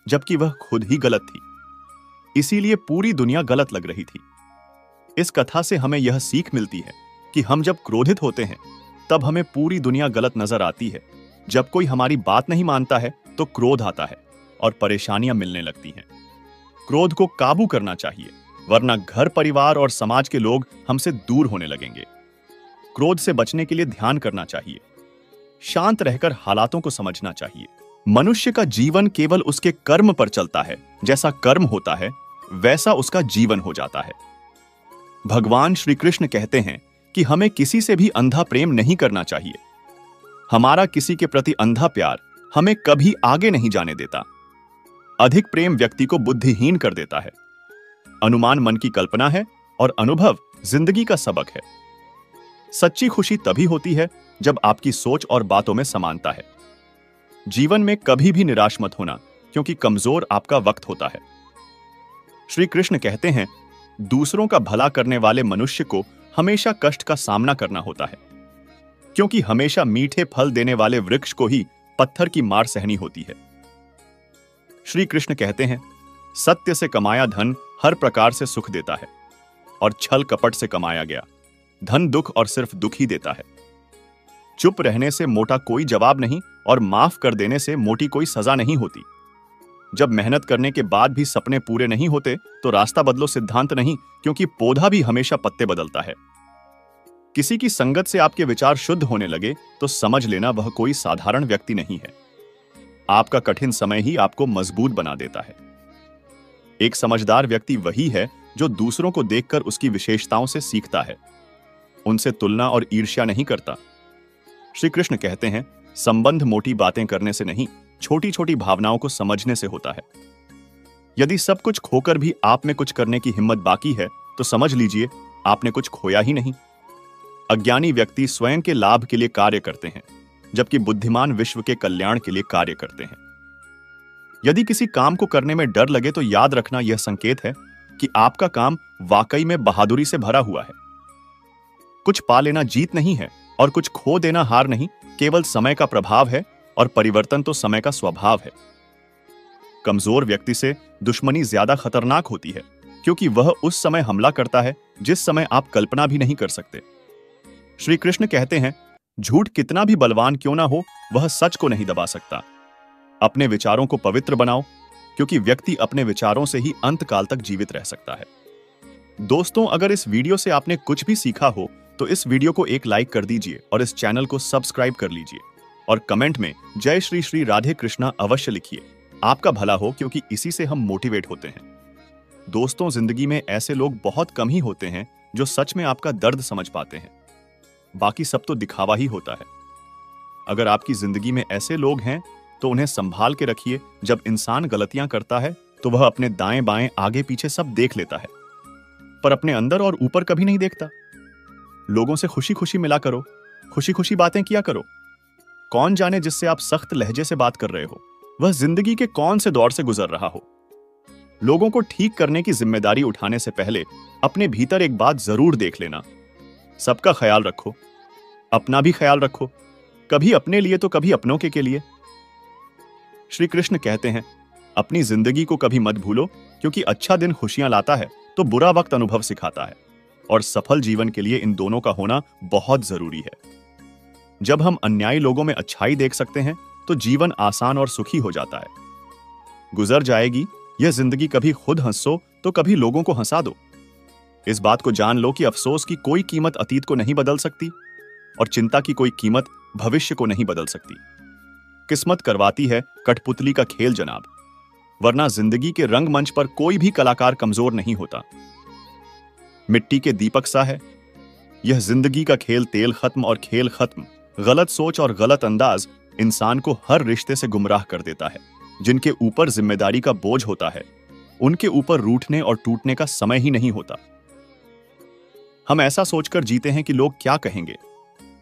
जबकि वह खुद ही गलत थी। इसीलिए पूरी दुनिया गलत लग रही थी। इस कथा से हमें यह सीख मिलती है कि हम जब क्रोधित होते हैं, तब हमें पूरी दुनिया गलत नजर आती है। जब कोई हमारी बात नहीं मानता है, तो क्रोध आता है और परेशानियां मिलने लगती हैं। क्रोध को काबू करना चाहिए, वरना घर, परिवार और समाज के लोग हमसे दूर होने लगेंगे। क्रोध से बचने के लिए ध्यान करना चाहिए, शांत रहकर हालातों को समझना चाहिए। मनुष्य का जीवन केवल उसके कर्म पर चलता है। जैसा कर्म होता है, वैसा उसका जीवन हो जाता है। भगवान श्री कृष्ण कहते हैं कि हमें किसी से भी अंधा प्रेम नहीं करना चाहिए। हमारा किसी के प्रति अंधा प्यार हमें कभी आगे नहीं जाने देता। अधिक प्रेम व्यक्ति को बुद्धिहीन कर देता है। अनुमान मन की कल्पना है और अनुभव जिंदगी का सबक है। सच्ची खुशी तभी होती है जब आपकी सोच और बातों में समानता है। जीवन में कभी भी निराश मत होना, क्योंकि कमजोर आपका वक्त होता है। श्री कृष्ण कहते हैं, दूसरों का भला करने वाले मनुष्य को हमेशा कष्ट का सामना करना होता है, क्योंकि हमेशा मीठे फल देने वाले वृक्ष को ही पत्थर की मार सहनी होती है। श्री कृष्ण कहते हैं, सत्य से कमाया धन हर प्रकार से सुख देता है, और छल कपट से कमाया गया धन दुख और सिर्फ दुख ही देता है। चुप रहने से मोटा कोई जवाब नहीं, और माफ कर देने से मोटी कोई सजा नहीं होती। जब मेहनत करने के बाद भी सपने पूरे नहीं होते तो रास्ता बदलो सिद्धांत नहीं, क्योंकि पौधा भी हमेशा पत्ते बदलता है। किसी की संगत से आपके विचार शुद्ध होने लगे तो समझ लेना वह कोई साधारण व्यक्ति नहीं है। आपका कठिन समय ही आपको मजबूत बना देता है। एक समझदार व्यक्ति वही है जो दूसरों को देखकर उसकी विशेषताओं से सीखता है, उनसे तुलना और ईर्ष्या नहीं करता। श्री कृष्ण कहते हैं, संबंध मोटी बातें करने से नहीं, छोटी छोटी भावनाओं को समझने से होता है। यदि सब कुछ खोकर भी आप में कुछ करने की हिम्मत बाकी है तो समझ लीजिए आपने कुछ खोया ही नहीं। अज्ञानी व्यक्ति स्वयं के लाभ के लिए कार्य करते हैं, जबकि बुद्धिमान विश्व के कल्याण के लिए कार्य करते हैं। यदि किसी काम को करने में डर लगे तो याद रखना यह संकेत है कि आपका काम वाकई में बहादुरी से भरा हुआ है। कुछ पा लेना जीत नहीं है और कुछ खो देना हार नहीं, केवल समय का प्रभाव है, और परिवर्तन तो समय का स्वभाव है। कमजोर व्यक्ति से दुश्मनी ज्यादा खतरनाक होती है, क्योंकि वह उस समय हमला करता है जिस समय आप कल्पना भी नहीं कर सकते। श्री कृष्ण कहते हैं, झूठ कितना भी बलवान क्यों ना हो, वह सच को नहीं दबा सकता। अपने विचारों को पवित्र बनाओ, क्योंकि व्यक्ति अपने विचारों से ही अंत काल तक जीवित रह सकता है। दोस्तों, अगर इस वीडियो से आपने कुछ भी सीखा हो तो इस वीडियो को एक लाइक कर दीजिए और इस चैनल को सब्सक्राइब कर लीजिए, और कमेंट में जय श्री श्री राधे कृष्णा अवश्य लिखिए। आपका भला हो, क्योंकि इसी से हम मोटिवेट होते हैं। दोस्तों, जिंदगी में ऐसे लोग बहुत कम ही होते हैं जो सच में आपका दर्द समझ पाते हैं। बाकी सब तो दिखावा ही होता है। अगर आपकी जिंदगी में ऐसे लोग हैं तो उन्हें संभाल के रखिए। जब इंसान गलतियां करता है तो वह अपने दाएं बाएं आगे पीछे सब देख लेता है, पर अपने अंदर और ऊपर कभी नहीं देखता। लोगों से खुशी खुशी मिला करो, खुशी खुशी बातें किया करो। कौन जाने जिससे आप सख्त लहजे से बात कर रहे हो वह जिंदगी के कौन से दौर से गुजर रहा हो। लोगों को ठीक करने की जिम्मेदारी उठाने से पहले अपने भीतर एक बात जरूर देख लेना। सबका ख्याल रखो, अपना भी ख्याल रखो, कभी अपने लिए तो कभी अपनों के लिए। श्री कृष्ण कहते हैं, अपनी जिंदगी को कभी मत भूलो, क्योंकि अच्छा दिन खुशियां लाता है तो बुरा वक्त अनुभव सिखाता है, और सफल जीवन के लिए इन दोनों का होना बहुत जरूरी है। जब हम अन्यायी लोगों में अच्छाई देख सकते हैं तो जीवन आसान और सुखी हो जाता है। गुजर जाएगी यह जिंदगी, कभी खुद हंसो तो कभी लोगों को हंसा दो। इस बात को जान लो कि अफसोस की कोई कीमत अतीत को नहीं बदल सकती, और चिंता की कोई कीमत भविष्य को नहीं बदल सकती। किस्मत करवाती है कठपुतली का खेल जनाब, वरना जिंदगी के रंगमंच पर कोई भी कलाकार कमजोर नहीं होता। मिट्टी के दीपक सा है यह जिंदगी का खेल, तेल खत्म और खेल खत्म। गलत सोच और गलत अंदाज इंसान को हर रिश्ते से गुमराह कर देता है। जिनके ऊपर जिम्मेदारी का बोझ होता है उनके ऊपर रूठने और टूटने का समय ही नहीं होता। हम ऐसा सोचकर जीते हैं कि लोग क्या कहेंगे।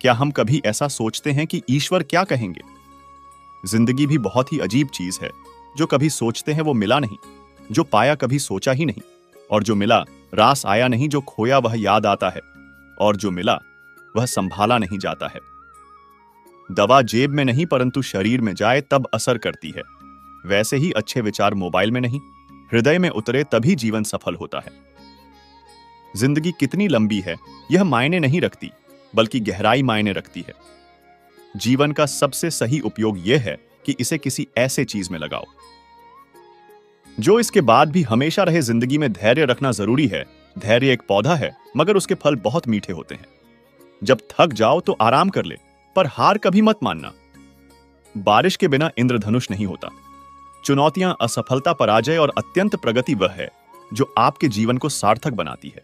क्या हम कभी ऐसा सोचते हैं कि ईश्वर क्या कहेंगे? जिंदगी भी बहुत ही अजीब चीज है। जो कभी सोचते हैं वो मिला नहीं, जो पाया कभी सोचा ही नहीं, और जो मिला रास आया नहीं। जो खोया वह याद आता है, और जो मिला वह संभाला नहीं जाता है। दवा जेब में नहीं परंतु शरीर में जाए तब असर करती है। वैसे ही अच्छे विचार मोबाइल में नहीं, हृदय में उतरे तभी जीवन सफल होता है। जिंदगी कितनी लंबी है यह मायने नहीं रखती, बल्कि गहराई मायने रखती है। जीवन का सबसे सही उपयोग यह है कि इसे किसी ऐसे चीज में लगाओ जो इसके बाद भी हमेशा रहे। जिंदगी में धैर्य रखना जरूरी है। धैर्य एक पौधा है, मगर उसके फल बहुत मीठे होते हैं। जब थक जाओ तो आराम कर ले, पर हार कभी मत मानना। बारिश के बिना इंद्रधनुष नहीं होता। चुनौतियां, असफलता, पराजय और अत्यंत प्रगति वह है जो आपके जीवन को सार्थक बनाती है।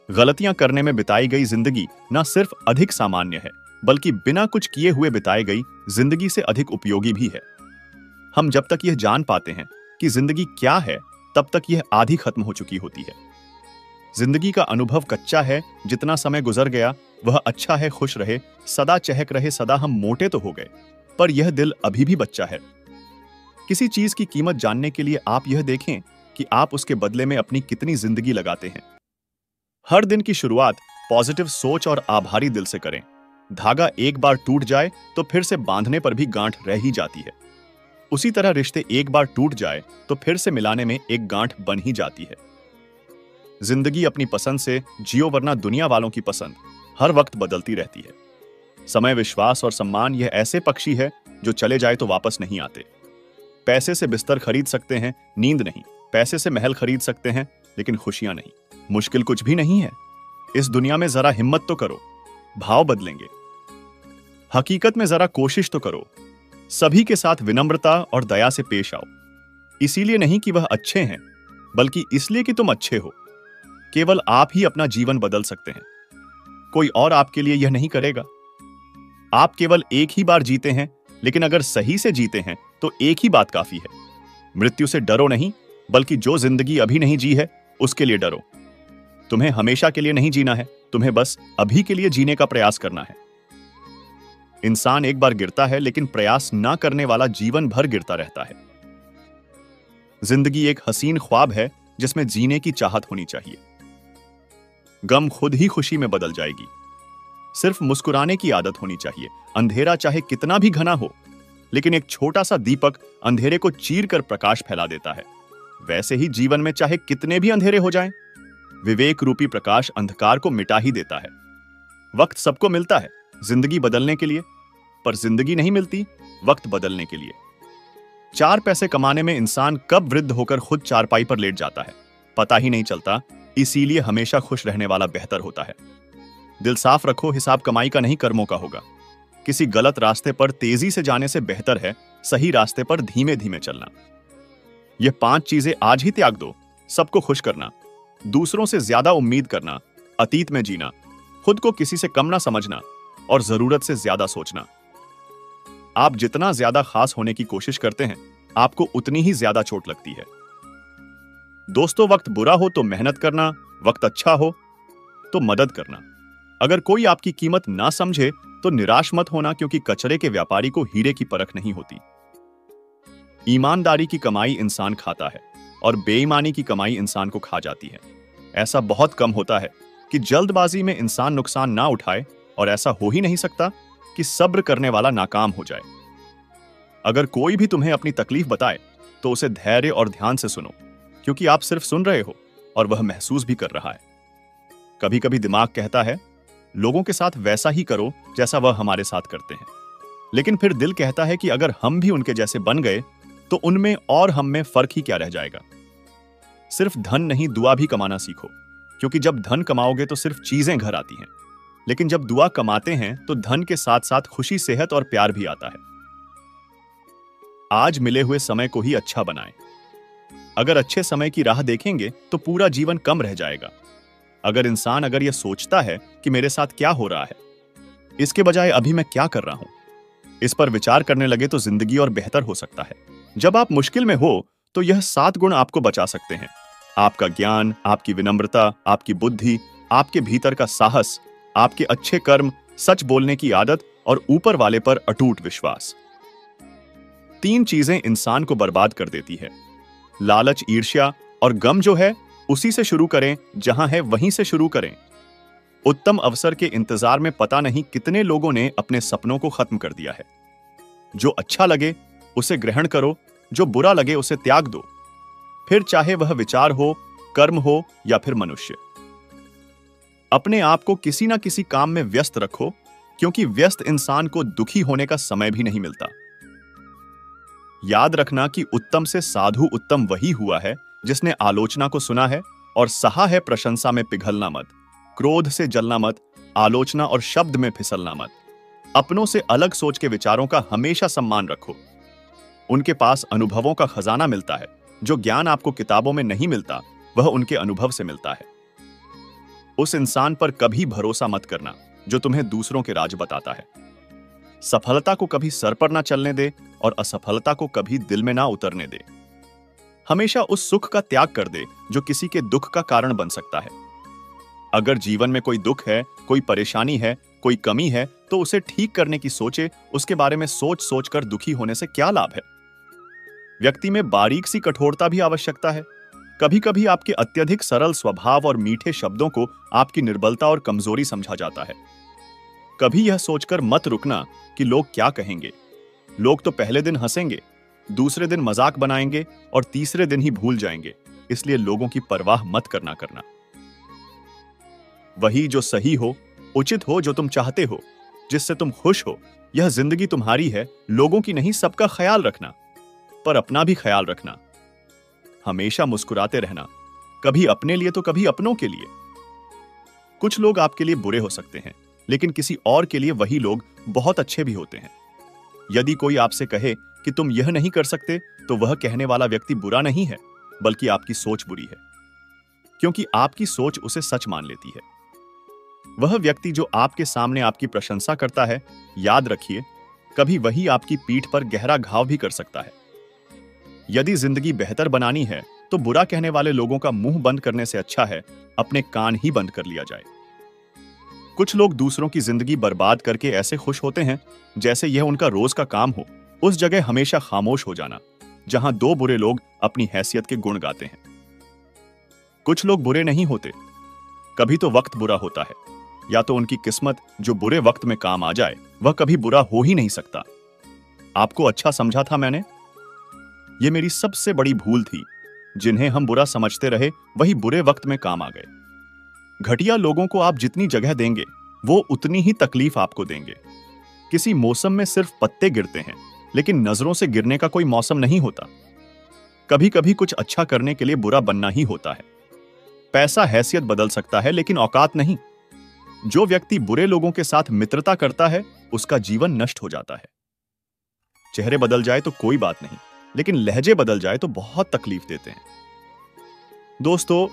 गलतियां करने में बिताई गई जिंदगी न सिर्फ अधिक सामान्य है, बल्कि बिना कुछ किए हुए बिताई गई जिंदगी से अधिक उपयोगी भी है। हम जब तक यह जान पाते हैं कि जिंदगी क्या है, तब तक यह आधी खत्म हो चुकी होती है। जिंदगी का अनुभव कच्चा है। जितना समय गुजर गया वह अच्छा है। खुश रहे, सदा चहक रहे, सदा हम मोटे तो हो गए, पर यह दिल अभी भी बच्चा है। किसी चीज की कीमत जानने के लिए आप यह देखें कि आप उसके बदले में अपनी कितनी जिंदगी लगाते हैं। हर दिन की शुरुआत पॉजिटिव सोच और आभारी दिल से करें। धागा एक बार टूट जाए तो फिर से बांधने पर भी गांठ रह ही जाती है। उसी तरह रिश्ते एक बार टूट जाए तो फिर से मिलाने में एक गांठ बन ही जाती है। जिंदगी अपनी पसंद से जियो, वरना दुनिया वालों की पसंद हर वक्त बदलती रहती है। समय, विश्वास और सम्मान यह ऐसे पक्षी है जो चले जाए तो वापस नहीं आते। पैसे से बिस्तर खरीद सकते हैं, नींद नहीं। पैसे से महल खरीद सकते हैं, लेकिन खुशियां नहीं। मुश्किल कुछ भी नहीं है। इस दुनिया में जरा हिम्मत तो करो, भाव बदलेंगे। हकीकत में जरा कोशिश तो करो। सभी के साथ विनम्रता और दया से पेश आओ। इसीलिए नहीं कि वह अच्छे हैं, बल्कि इसलिए कि तुम अच्छे हो। केवल आप ही अपना जीवन बदल सकते हैं। कोई और आपके लिए यह नहीं करेगा। आप केवल एक ही बार जीते हैं, लेकिन अगर सही से जीते हैं तो एक ही बात काफी है। मृत्यु से डरो नहीं, बल्कि जो जिंदगी अभी नहीं जी है उसके लिए डरो। तुम्हें हमेशा के लिए नहीं जीना है, तुम्हें बस अभी के लिए जीने का प्रयास करना है। इंसान एक बार गिरता है, लेकिन प्रयास ना करने वाला जीवन भर गिरता रहता है। जिंदगी एक हसीन ख्वाब है जिसमें जीने की चाहत होनी चाहिए। गम खुद ही खुशी में बदल जाएगी। सिर्फ मुस्कुराने की आदत होनी चाहिए। अंधेरा चाहे कितना भी घना हो, लेकिन एक छोटा सा दीपक अंधेरे को चीर कर प्रकाश फैला देता है। वैसे ही जीवन में चाहे कितने भी अंधेरे हो जाएं, विवेक रूपी प्रकाश अंधकार को मिटा ही देता है। वक्त सबको मिलता है जिंदगी बदलने के लिए, पर जिंदगी नहीं मिलती वक्त बदलने के लिए। 4 पैसे कमाने में इंसान कब वृद्ध होकर खुद चारपाई पर लेट जाता है, पता ही नहीं चलता। इसीलिए हमेशा खुश रहने वाला बेहतर होता है। दिल साफ रखो, हिसाब कमाई का नहीं कर्मों का होगा। किसी गलत रास्ते पर तेजी से जाने से बेहतर है सही रास्ते पर धीमे धीमे चलना। ये 5 चीजें आज ही त्याग दो। सबको खुश करना, दूसरों से ज्यादा उम्मीद करना, अतीत में जीना, खुद को किसी से कम ना समझना और जरूरत से ज्यादा सोचना। आप जितना ज्यादा खास होने की कोशिश करते हैं, आपको उतनी ही ज्यादा चोट लगती है। दोस्तों, वक्त बुरा हो तो मेहनत करना, वक्त अच्छा हो तो मदद करना। अगर कोई आपकी कीमत ना समझे तो निराश मत होना, क्योंकि कचरे के व्यापारी को हीरे की परख नहीं होती। ईमानदारी की कमाई इंसान खाता है और बेईमानी की कमाई इंसान को खा जाती है। ऐसा बहुत कम होता है कि जल्दबाजी में इंसान नुकसान ना उठाए, और ऐसा हो ही नहीं सकता कि सब्र करने वाला नाकाम हो जाए। अगर कोई भी तुम्हें अपनी तकलीफ बताए तो उसे धैर्य और ध्यान से सुनो, क्योंकि आप सिर्फ सुन रहे हो और वह महसूस भी कर रहा है। कभी कभी दिमाग कहता है लोगों के साथ वैसा ही करो जैसा वह हमारे साथ करते हैं, लेकिन फिर दिल कहता है कि अगर हम भी उनके जैसे बन गए तो उनमें और हम में फर्क ही क्या रह जाएगा। सिर्फ धन नहीं, दुआ भी कमाना सीखो, क्योंकि जब धन कमाओगे तो सिर्फ चीजें घर आती हैं, लेकिन जब दुआ कमाते हैं तो धन के साथ साथ खुशी, सेहत और प्यार भी आता है। आज मिले हुए समय को ही अच्छा बनाएं। अगर अच्छे समय की राह देखेंगे तो पूरा जीवन कम रह जाएगा। अगर यह सोचता है कि मेरे साथ क्या हो रहा है, इसके बजाय अभी मैं क्या कर रहा हूं, इस पर विचार करने लगे तो जिंदगी और बेहतर हो सकता है। जब आप मुश्किल में हो तो यह 7 गुण आपको बचा सकते हैं। आपका ज्ञान, आपकी विनम्रता, आपकी बुद्धि, आपके भीतर का साहस, आपके अच्छे कर्म, सच बोलने की आदत और ऊपर वाले पर अटूट विश्वास। 3 चीजें इंसान को बर्बाद कर देती है। लालच, ईर्ष्या और गम जो है उसी से शुरू करें, जहां है वहीं से शुरू करें। उत्तम अवसर के इंतजार में पता नहीं कितने लोगों ने अपने सपनों को खत्म कर दिया है। जो अच्छा लगे उसे ग्रहण करो, जो बुरा लगे उसे त्याग दो, फिर चाहे वह विचार हो, कर्म हो या फिर मनुष्य। अपने आप को किसी ना किसी काम में व्यस्त रखो, क्योंकि व्यस्त इंसान को दुखी होने का समय भी नहीं मिलता। याद रखना कि उत्तम से साधु उत्तम वही हुआ है जिसने आलोचना को सुना है और सहा है प्रशंसा में पिघलना मत, क्रोध से जलना मत, आलोचना और शब्द में फिसलना मत। अपनों से अलग सोच के विचारों का हमेशा सम्मान रखो। उनके पास अनुभवों का खजाना मिलता है। जो ज्ञान आपको किताबों में नहीं मिलता, वह उनके अनुभव से मिलता है। उस इंसान पर कभी भरोसा मत करना जो तुम्हें दूसरों के राज बताता है। सफलता को कभी सर पर ना चलने दे और असफलता को कभी दिल में ना उतरने दे। हमेशा उस सुख का त्याग कर दे जो किसी के दुख का कारण बन सकता है। अगर जीवन में कोई दुख है, कोई परेशानी है, कोई कमी है, तो उसे ठीक करने की सोचे। उसके बारे में सोच सोच कर दुखी होने से क्या लाभ है। व्यक्ति में बारीक सी कठोरता भी आवश्यकता है। कभी कभी आपके अत्यधिक सरल स्वभाव और मीठे शब्दों को आपकी निर्बलता और कमजोरी समझा जाता है। कभी यह सोचकर मत रुकना कि लोग क्या कहेंगे। लोग तो पहले दिन हंसेंगे, दूसरे दिन मजाक बनाएंगे और तीसरे दिन ही भूल जाएंगे, इसलिए लोगों की परवाह मत करना। वही जो सही हो, उचित हो, जो तुम चाहते हो, जिससे तुम खुश हो, यह जिंदगी तुम्हारी है, लोगों की नहीं। सबका ख्याल रखना, पर अपना भी ख्याल रखना। हमेशा मुस्कुराते रहना, कभी अपने लिए तो कभी अपनों के लिए। कुछ लोग आपके लिए बुरे हो सकते हैं, लेकिन किसी और के लिए वही लोग बहुत अच्छे भी होते हैं। यदि कोई आपसे कहे कि तुम यह नहीं कर सकते, तो वह कहने वाला व्यक्ति बुरा नहीं है, बल्कि आपकी सोच बुरी है, क्योंकि आपकी सोच उसे सच मान लेती है। वह व्यक्ति जो आपके सामने आपकी प्रशंसा करता है, याद रखिए, कभी वही आपकी पीठ पर गहरा घाव भी कर सकता है। यदि जिंदगी बेहतर बनानी है, तो बुरा कहने वाले लोगों का मुंह बंद करने से अच्छा है अपने कान ही बंद कर लिया जाए। कुछ लोग दूसरों की जिंदगी बर्बाद करके ऐसे खुश होते हैं जैसे यह उनका रोज का काम हो। उस जगह हमेशा खामोश हो जाना जहां दो बुरे लोग अपनी हैसियत के गुण गाते हैं। कुछ लोग बुरे नहीं होते, कभी तो वक्त बुरा होता है, या तो उनकी किस्मत जो बुरे वक्त में काम आ जाए, वह कभी बुरा हो ही नहीं सकता। आपको अच्छा समझा था मैंने? यह मेरी सबसे बड़ी भूल थी। जिन्हें हम बुरा समझते रहे, वही बुरे वक्त में काम आ गए। घटिया लोगों को आप जितनी जगह देंगे, वो उतनी ही तकलीफ आपको देंगे। किसी मौसम में सिर्फ पत्ते गिरते हैं, लेकिन नजरों से गिरने का कोई मौसम नहीं होता। कभी कभी कुछ अच्छा करने के लिए बुरा बनना ही होता है। पैसा हैसियत बदल सकता है, लेकिन औकात नहीं। जो व्यक्ति बुरे लोगों के साथ मित्रता करता है, उसका जीवन नष्ट हो जाता है। चेहरे बदल जाए तो कोई बात नहीं, लेकिन लहजे बदल जाए तो बहुत तकलीफ देते हैं। दोस्तों,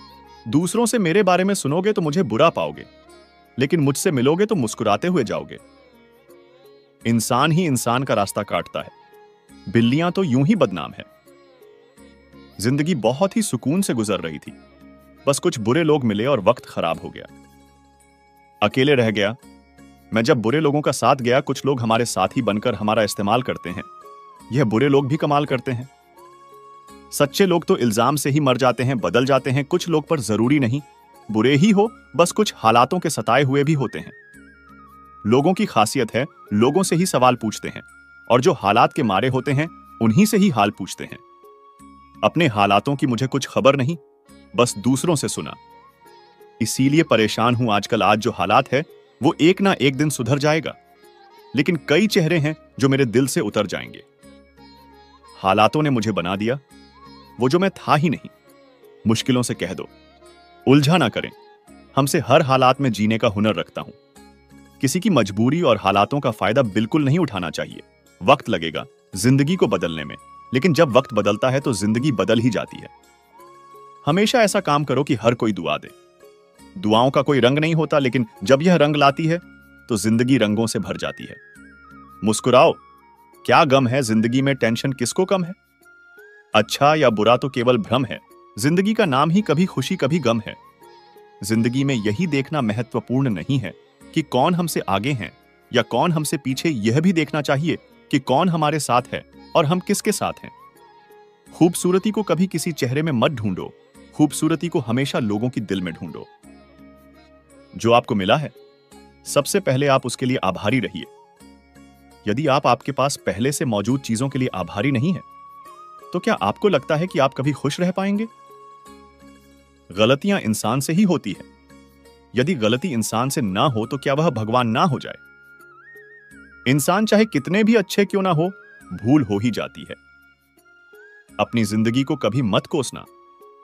दूसरों से मेरे बारे में सुनोगे तो मुझे बुरा पाओगे, लेकिन मुझसे मिलोगे तो मुस्कुराते हुए जाओगे। इंसान ही इंसान का रास्ता काटता है, बिल्लियां तो यूं ही बदनाम है। जिंदगी बहुत ही सुकून से गुजर रही थी, बस कुछ बुरे लोग मिले और वक्त खराब हो गया। अकेले रह गया। मैं जब बुरे लोगों का साथ गया, कुछ लोग हमारे साथी बनकर हमारा इस्तेमाल करते हैं। यह बुरे लोग भी कमाल करते हैं। सच्चे लोग तो इल्जाम से ही मर जाते हैं, बदल जाते हैं। कुछ लोग पर जरूरी नहीं बुरे ही हो, बस कुछ हालातों के सताए हुए भी होते हैं। लोगों की खासियत है, लोगों से ही सवाल पूछते हैं, और जो हालात के मारे होते हैं, उन्हीं से ही हाल पूछते हैं। अपने हालातों की मुझे कुछ खबर नहीं, बस दूसरों से सुना। इसीलिए परेशान हूं आजकल। आज जो हालात है, वो एक ना एक दिन सुधर जाएगा, लेकिन कई चेहरे हैं जो मेरे दिल से उतर जाएंगे। हालातों ने मुझे बना दिया, वो जो मैं था ही नहीं। मुश्किलों से कह दो, उलझा ना करें। हमसे हर हालात में जीने का हुनर रखता हूं। किसी की मजबूरी और हालातों का फायदा बिल्कुल नहीं उठाना चाहिए। वक्त लगेगा जिंदगी को बदलने में, लेकिन जब वक्त बदलता है तो जिंदगी बदल ही जाती है। हमेशा ऐसा काम करो कि हर कोई दुआ दे। दुआओं का कोई रंग नहीं होता, लेकिन जब यह रंग लाती है तो जिंदगी रंगों से भर जाती है। मुस्कुराओ, क्या गम है जिंदगी में, टेंशन किसको कम है। अच्छा या बुरा तो केवल भ्रम है। जिंदगी का नाम ही कभी खुशी कभी गम है। जिंदगी में यही देखना महत्वपूर्ण नहीं है कि कौन हमसे आगे हैं या कौन हमसे पीछे। यह भी देखना चाहिए कि कौन हमारे साथ है और हम किसके साथ हैं। खूबसूरती को कभी किसी चेहरे में मत ढूंढो, खूबसूरती को हमेशा लोगों की दिल में ढूंढो। जो आपको मिला है, सबसे पहले आप उसके लिए आभारी रहिए। यदि आप आपके पास पहले से मौजूद चीजों के लिए आभारी नहीं है, तो क्या आपको लगता है कि आप कभी खुश रह पाएंगे? गलतियां इंसान से ही होती है। यदि गलती इंसान से ना हो, तो क्या वह भगवान ना हो जाए? इंसान चाहे कितने भी अच्छे क्यों ना हो, भूल हो ही जाती है। अपनी जिंदगी को कभी मत कोसना,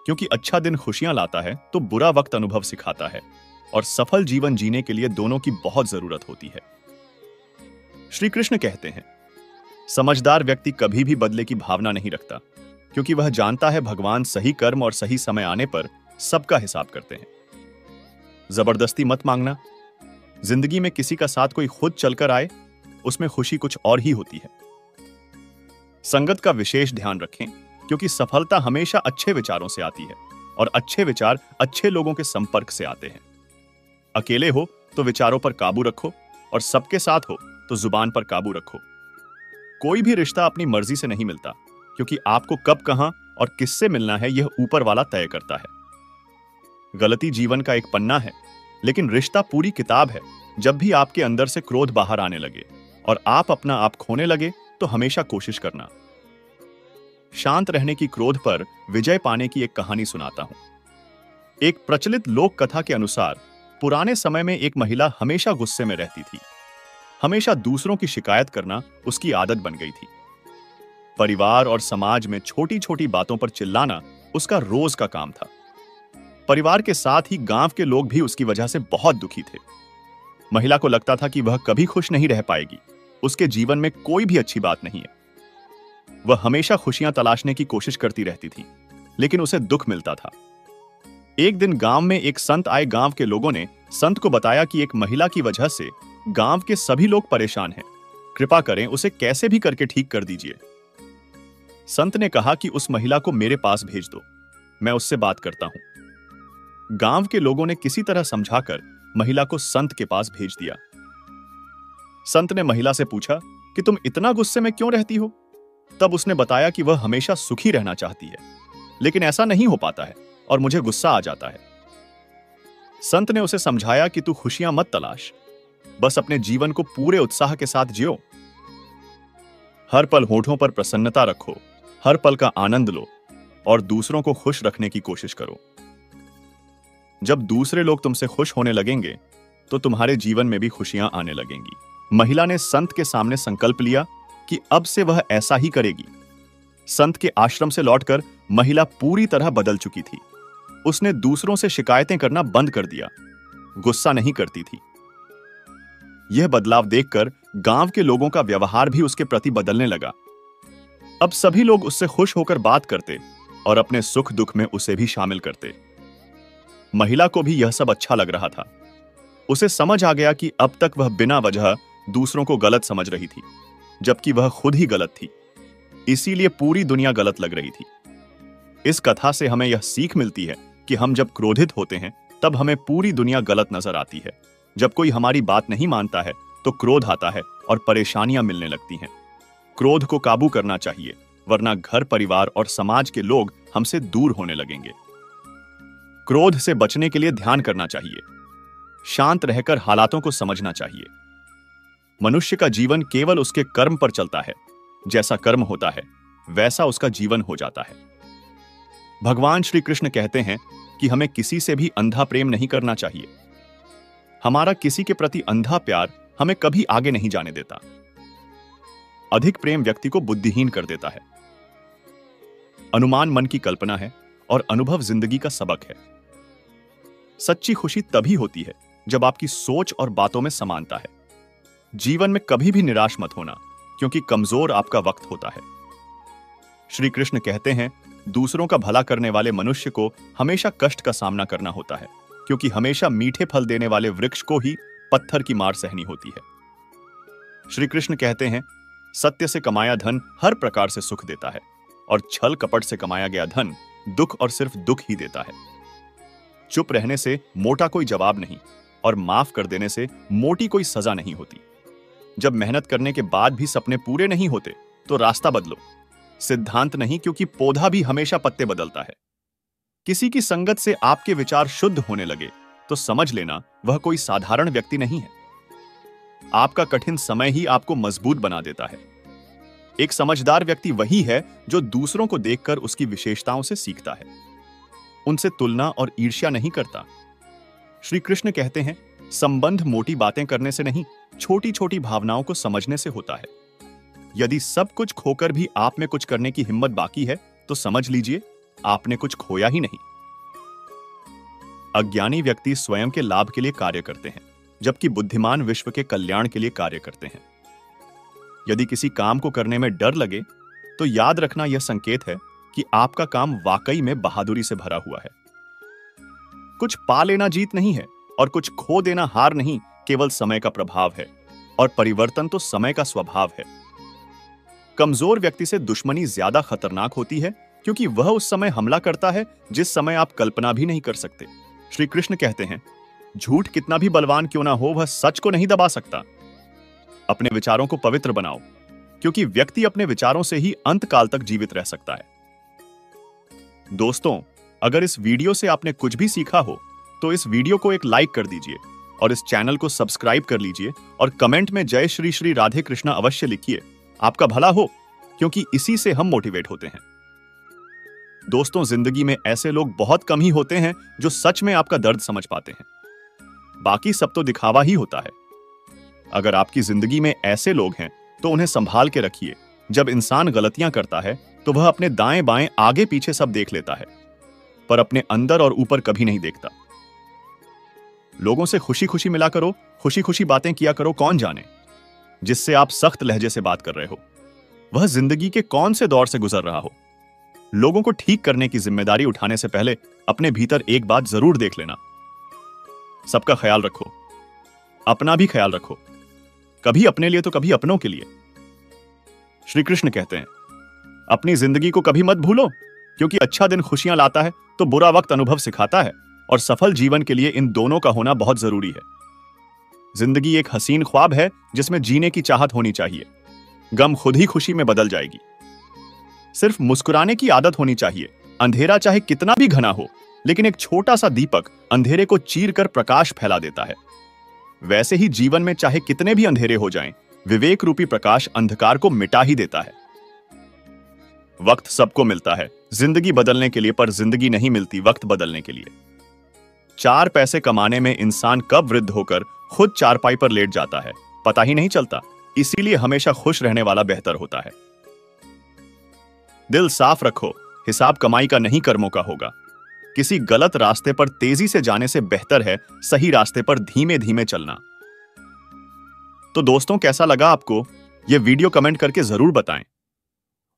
क्योंकि अच्छा दिन खुशियां लाता है तो बुरा वक्त अनुभव सिखाता है, और सफल जीवन जीने के लिए दोनों की बहुत जरूरत होती है। श्री कृष्ण कहते हैं, समझदार व्यक्ति कभी भी बदले की भावना नहीं रखता, क्योंकि वह जानता है भगवान सही कर्म और सही समय आने पर सबका हिसाब करते हैं। जबरदस्ती मत मांगना। जिंदगी में किसी का साथ कोई खुद चलकर आए, उसमें खुशी कुछ और ही होती है। संगत का विशेष ध्यान रखें, क्योंकि सफलता हमेशा अच्छे विचारों से आती है, और अच्छे विचार अच्छे लोगों के संपर्क से आते हैं। अकेले हो तो विचारों पर काबू रखो, और सबके साथ हो तो जुबान पर काबू रखो। कोई भी रिश्ता अपनी मर्जी से नहीं मिलता, क्योंकि आपको कब कहां और किससे मिलना है यह ऊपर वाला तय करता है। गलती जीवन का एक पन्ना है, लेकिन रिश्ता पूरी किताब है। जब भी आपके अंदर से क्रोध बाहर आने लगे और आप अपना आप खोने लगे तो हमेशा कोशिश करना। शांत रहने की क्रोध पर विजय पाने की एक कहानी सुनाता हूं। एक प्रचलित लोक कथा के अनुसार पुराने समय में एक महिला हमेशा गुस्से में रहती थी। हमेशा दूसरों की शिकायत करना उसकी आदत बन गई थी। परिवार और समाज में छोटी छोटी बातों पर चिल्लाना उसका रोज का काम था। परिवार के साथ ही गांव के लोग भी उसकी वजह से बहुत दुखी थे। महिला को लगता था कि वह कभी खुश नहीं रह पाएगी। उसके जीवन में कोई भी अच्छी बात नहीं है। वह हमेशा खुशियां तलाशने की कोशिश करती रहती थी, लेकिन उसे दुख मिलता था। एक दिन गांव में एक संत आए। गांव के लोगों ने संत को बताया कि एक महिला की वजह से गांव के सभी लोग परेशान हैं। कृपा करें उसे कैसे भी करके ठीक कर दीजिए। संत ने कहा कि उस महिला को मेरे पास भेज दो, मैं उससे बात करता हूं। गांव के लोगों ने किसी तरह समझाकर महिला को संत के पास भेज दिया। संत ने महिला से पूछा कि तुम इतना गुस्से में क्यों रहती हो? तब उसने बताया कि वह हमेशा सुखी रहना चाहती है, लेकिन ऐसा नहीं हो पाता है और मुझे गुस्सा आ जाता है। संत ने उसे समझाया कि तू खुशियां मत तलाश, बस अपने जीवन को पूरे उत्साह के साथ जियो। हर पल होठों पर प्रसन्नता रखो, हर पल का आनंद लो और दूसरों को खुश रखने की कोशिश करो। जब दूसरे लोग तुमसे खुश होने लगेंगे तो तुम्हारे जीवन में भी खुशियां आने लगेंगी। महिला ने संत के सामने संकल्प लिया कि अब से वह ऐसा ही करेगी। संत के आश्रम से लौटकर महिला पूरी तरह बदल चुकी थी। उसने दूसरों से शिकायतें करना बंद कर दिया, गुस्सा नहीं करती थी। यह बदलाव देखकर गांव के लोगों का व्यवहार भी उसके प्रति बदलने लगा। अब सभी लोग उससे खुश होकर बात करते और अपने सुख दुख में उसे भी शामिल करते। महिला को भी यह सब अच्छा लग रहा था। उसे समझ आ गया कि अब तक वह बिना वजह दूसरों को गलत समझ रही थी, जबकि वह खुद ही गलत थी। इसीलिए पूरी दुनिया गलत लग रही थी। इस कथा से हमें यह सीख मिलती है कि हम जब क्रोधित होते हैं तब हमें पूरी दुनिया गलत नजर आती है। जब कोई हमारी बात नहीं मानता है तो क्रोध आता है और परेशानियां मिलने लगती हैं। क्रोध को काबू करना चाहिए, वरना घर, परिवार और समाज के लोग हमसे दूर होने लगेंगे। क्रोध से बचने के लिए ध्यान करना चाहिए, शांत रहकर हालातों को समझना चाहिए। मनुष्य का जीवन केवल उसके कर्म पर चलता है। जैसा कर्म होता है वैसा उसका जीवन हो जाता है। भगवान श्री कृष्ण कहते हैं कि हमें किसी से भी अंधा प्रेम नहीं करना चाहिए। हमारा किसी के प्रति अंधा प्यार हमें कभी आगे नहीं जाने देता। अधिक प्रेम व्यक्ति को बुद्धिहीन कर देता है। अनुमान मन की कल्पना है और अनुभव जिंदगी का सबक है। सच्ची खुशी तभी होती है जब आपकी सोच और बातों में समानता है। जीवन में कभी भी निराश मत होना, क्योंकि कमजोर आपका वक्त होता है। श्री कृष्ण कहते हैं, दूसरों का भला करने वाले मनुष्य को हमेशा कष्ट का सामना करना होता है, क्योंकि हमेशा मीठे फल देने वाले वृक्ष को ही पत्थर की मार सहनी होती है। श्री कृष्ण कहते हैं, सत्य से कमाया धन हर प्रकार से सुख देता है और छल कपट से कमाया गया धन दुख और सिर्फ दुख ही देता है। चुप रहने से मोटा कोई जवाब नहीं और माफ कर देने से मोटी कोई सजा नहीं होती। जब मेहनत करने के बाद भी सपने पूरे नहीं होते तो रास्ता बदलो, सिद्धांत नहीं, क्योंकि पौधा भी हमेशा पत्ते बदलता है। किसी की संगत से आपके विचार शुद्ध होने लगे तो समझ लेना वह कोई साधारण व्यक्ति नहीं है। आपका कठिन समय ही आपको मजबूत बना देता है। एक समझदार व्यक्ति वही है जो दूसरों को देखकर उसकी विशेषताओं से सीखता है, उनसे तुलना और ईर्ष्या नहीं करता। श्री कृष्ण कहते हैं, संबंध मोटी बातें करने से नहीं, छोटी छोटी भावनाओं को समझने से होता है। यदि सब कुछ खोकर भी आप में कुछ करने की हिम्मत बाकी है तो समझ लीजिए आपने कुछ खोया ही नहीं। अज्ञानी व्यक्ति स्वयं के लाभ के लिए कार्य करते हैं, जबकि बुद्धिमान विश्व के कल्याण के लिए कार्य करते हैं। यदि किसी काम को करने में डर लगे तो याद रखना यह संकेत है कि आपका काम वाकई में बहादुरी से भरा हुआ है। कुछ पा लेना जीत नहीं है और कुछ खो देना हार नहीं, केवल समय का प्रभाव है और परिवर्तन तो समय का स्वभाव है। कमजोर व्यक्ति से दुश्मनी ज्यादा खतरनाक होती है, क्योंकि वह उस समय हमला करता है जिस समय आप कल्पना भी नहीं कर सकते। श्री कृष्ण कहते हैं, झूठ कितना भी बलवान क्यों ना हो, वह सच को नहीं दबा सकता। अपने विचारों को पवित्र बनाओ, क्योंकि व्यक्ति अपने विचारों से ही अंत काल तक जीवित रह सकता है। दोस्तों, अगर इस वीडियो से आपने कुछ भी सीखा हो तो इस वीडियो को एक लाइक कर दीजिए और इस चैनल को सब्सक्राइब कर लीजिए और कमेंट में जय श्री श्री राधे कृष्णा अवश्य लिखिए। आपका भला हो, क्योंकि इसी से हम मोटिवेट होते हैं। दोस्तों, जिंदगी में ऐसे लोग बहुत कम ही होते हैं जो सच में आपका दर्द समझ पाते हैं। बाकी सब तो दिखावा ही होता है। अगर आपकी जिंदगी में ऐसे लोग हैं तो उन्हें संभाल के रखिए। जब इंसान गलतियां करता है तो वह अपने दाएं बाएं आगे पीछे सब देख लेता है, पर अपने अंदर और ऊपर कभी नहीं देखता। लोगों से खुशी खुशी मिला करो, खुशी खुशी बातें किया करो। कौन जाने जिससे आप सख्त लहजे से बात कर रहे हो वह जिंदगी के कौन से दौर से गुजर रहा हो। लोगों को ठीक करने की जिम्मेदारी उठाने से पहले अपने भीतर एक बात जरूर देख लेना। सबका ख्याल रखो, अपना भी ख्याल रखो, कभी अपने लिए तो कभी अपनों के लिए। श्री कृष्ण कहते हैं, अपनी जिंदगी को कभी मत भूलो, क्योंकि अच्छा दिन खुशियां लाता है तो बुरा वक्त अनुभव सिखाता है, और सफल जीवन के लिए इन दोनों का होना बहुत जरूरी है। जिंदगी एक हसीन ख्वाब है जिसमें जीने की चाहत होनी चाहिए। गम खुद ही खुशी में बदल जाएगी। सिर्फ मुस्कुराने की आदत होनी चाहिए। अंधेरा चाहे कितना भी घना हो, लेकिन एक छोटा सा दीपक अंधेरे को चीर कर प्रकाश फैला देता है। वैसे ही जीवन में चाहे कितने भी अंधेरे हो जाएं, विवेक रूपी प्रकाश अंधकार को मिटा ही देता है। वक्त सबको मिलता है जिंदगी बदलने के लिए, पर जिंदगी नहीं मिलती वक्त बदलने के लिए। 4 पैसे कमाने में इंसान कब वृद्ध होकर खुद चारपाई पर लेट जाता है पता ही नहीं चलता। इसीलिए हमेशा खुश रहने वाला बेहतर होता है। दिल साफ रखो, हिसाब कमाई का नहीं कर्मों का होगा। किसी गलत रास्ते पर तेजी से जाने से बेहतर है सही रास्ते पर धीमे धीमे चलना। तो दोस्तों, कैसा लगा आपको यह वीडियो? कमेंट करके जरूर बताएं।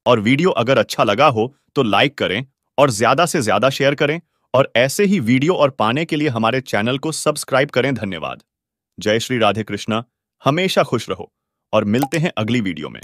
और वीडियो अगर अच्छा लगा हो तो लाइक करें और ज्यादा से ज्यादा शेयर करें, और ऐसे ही वीडियो और पाने के लिए हमारे चैनल को सब्सक्राइब करें। धन्यवाद। जय श्री राधे कृष्णा। हमेशा खुश रहो और मिलते हैं अगली वीडियो में।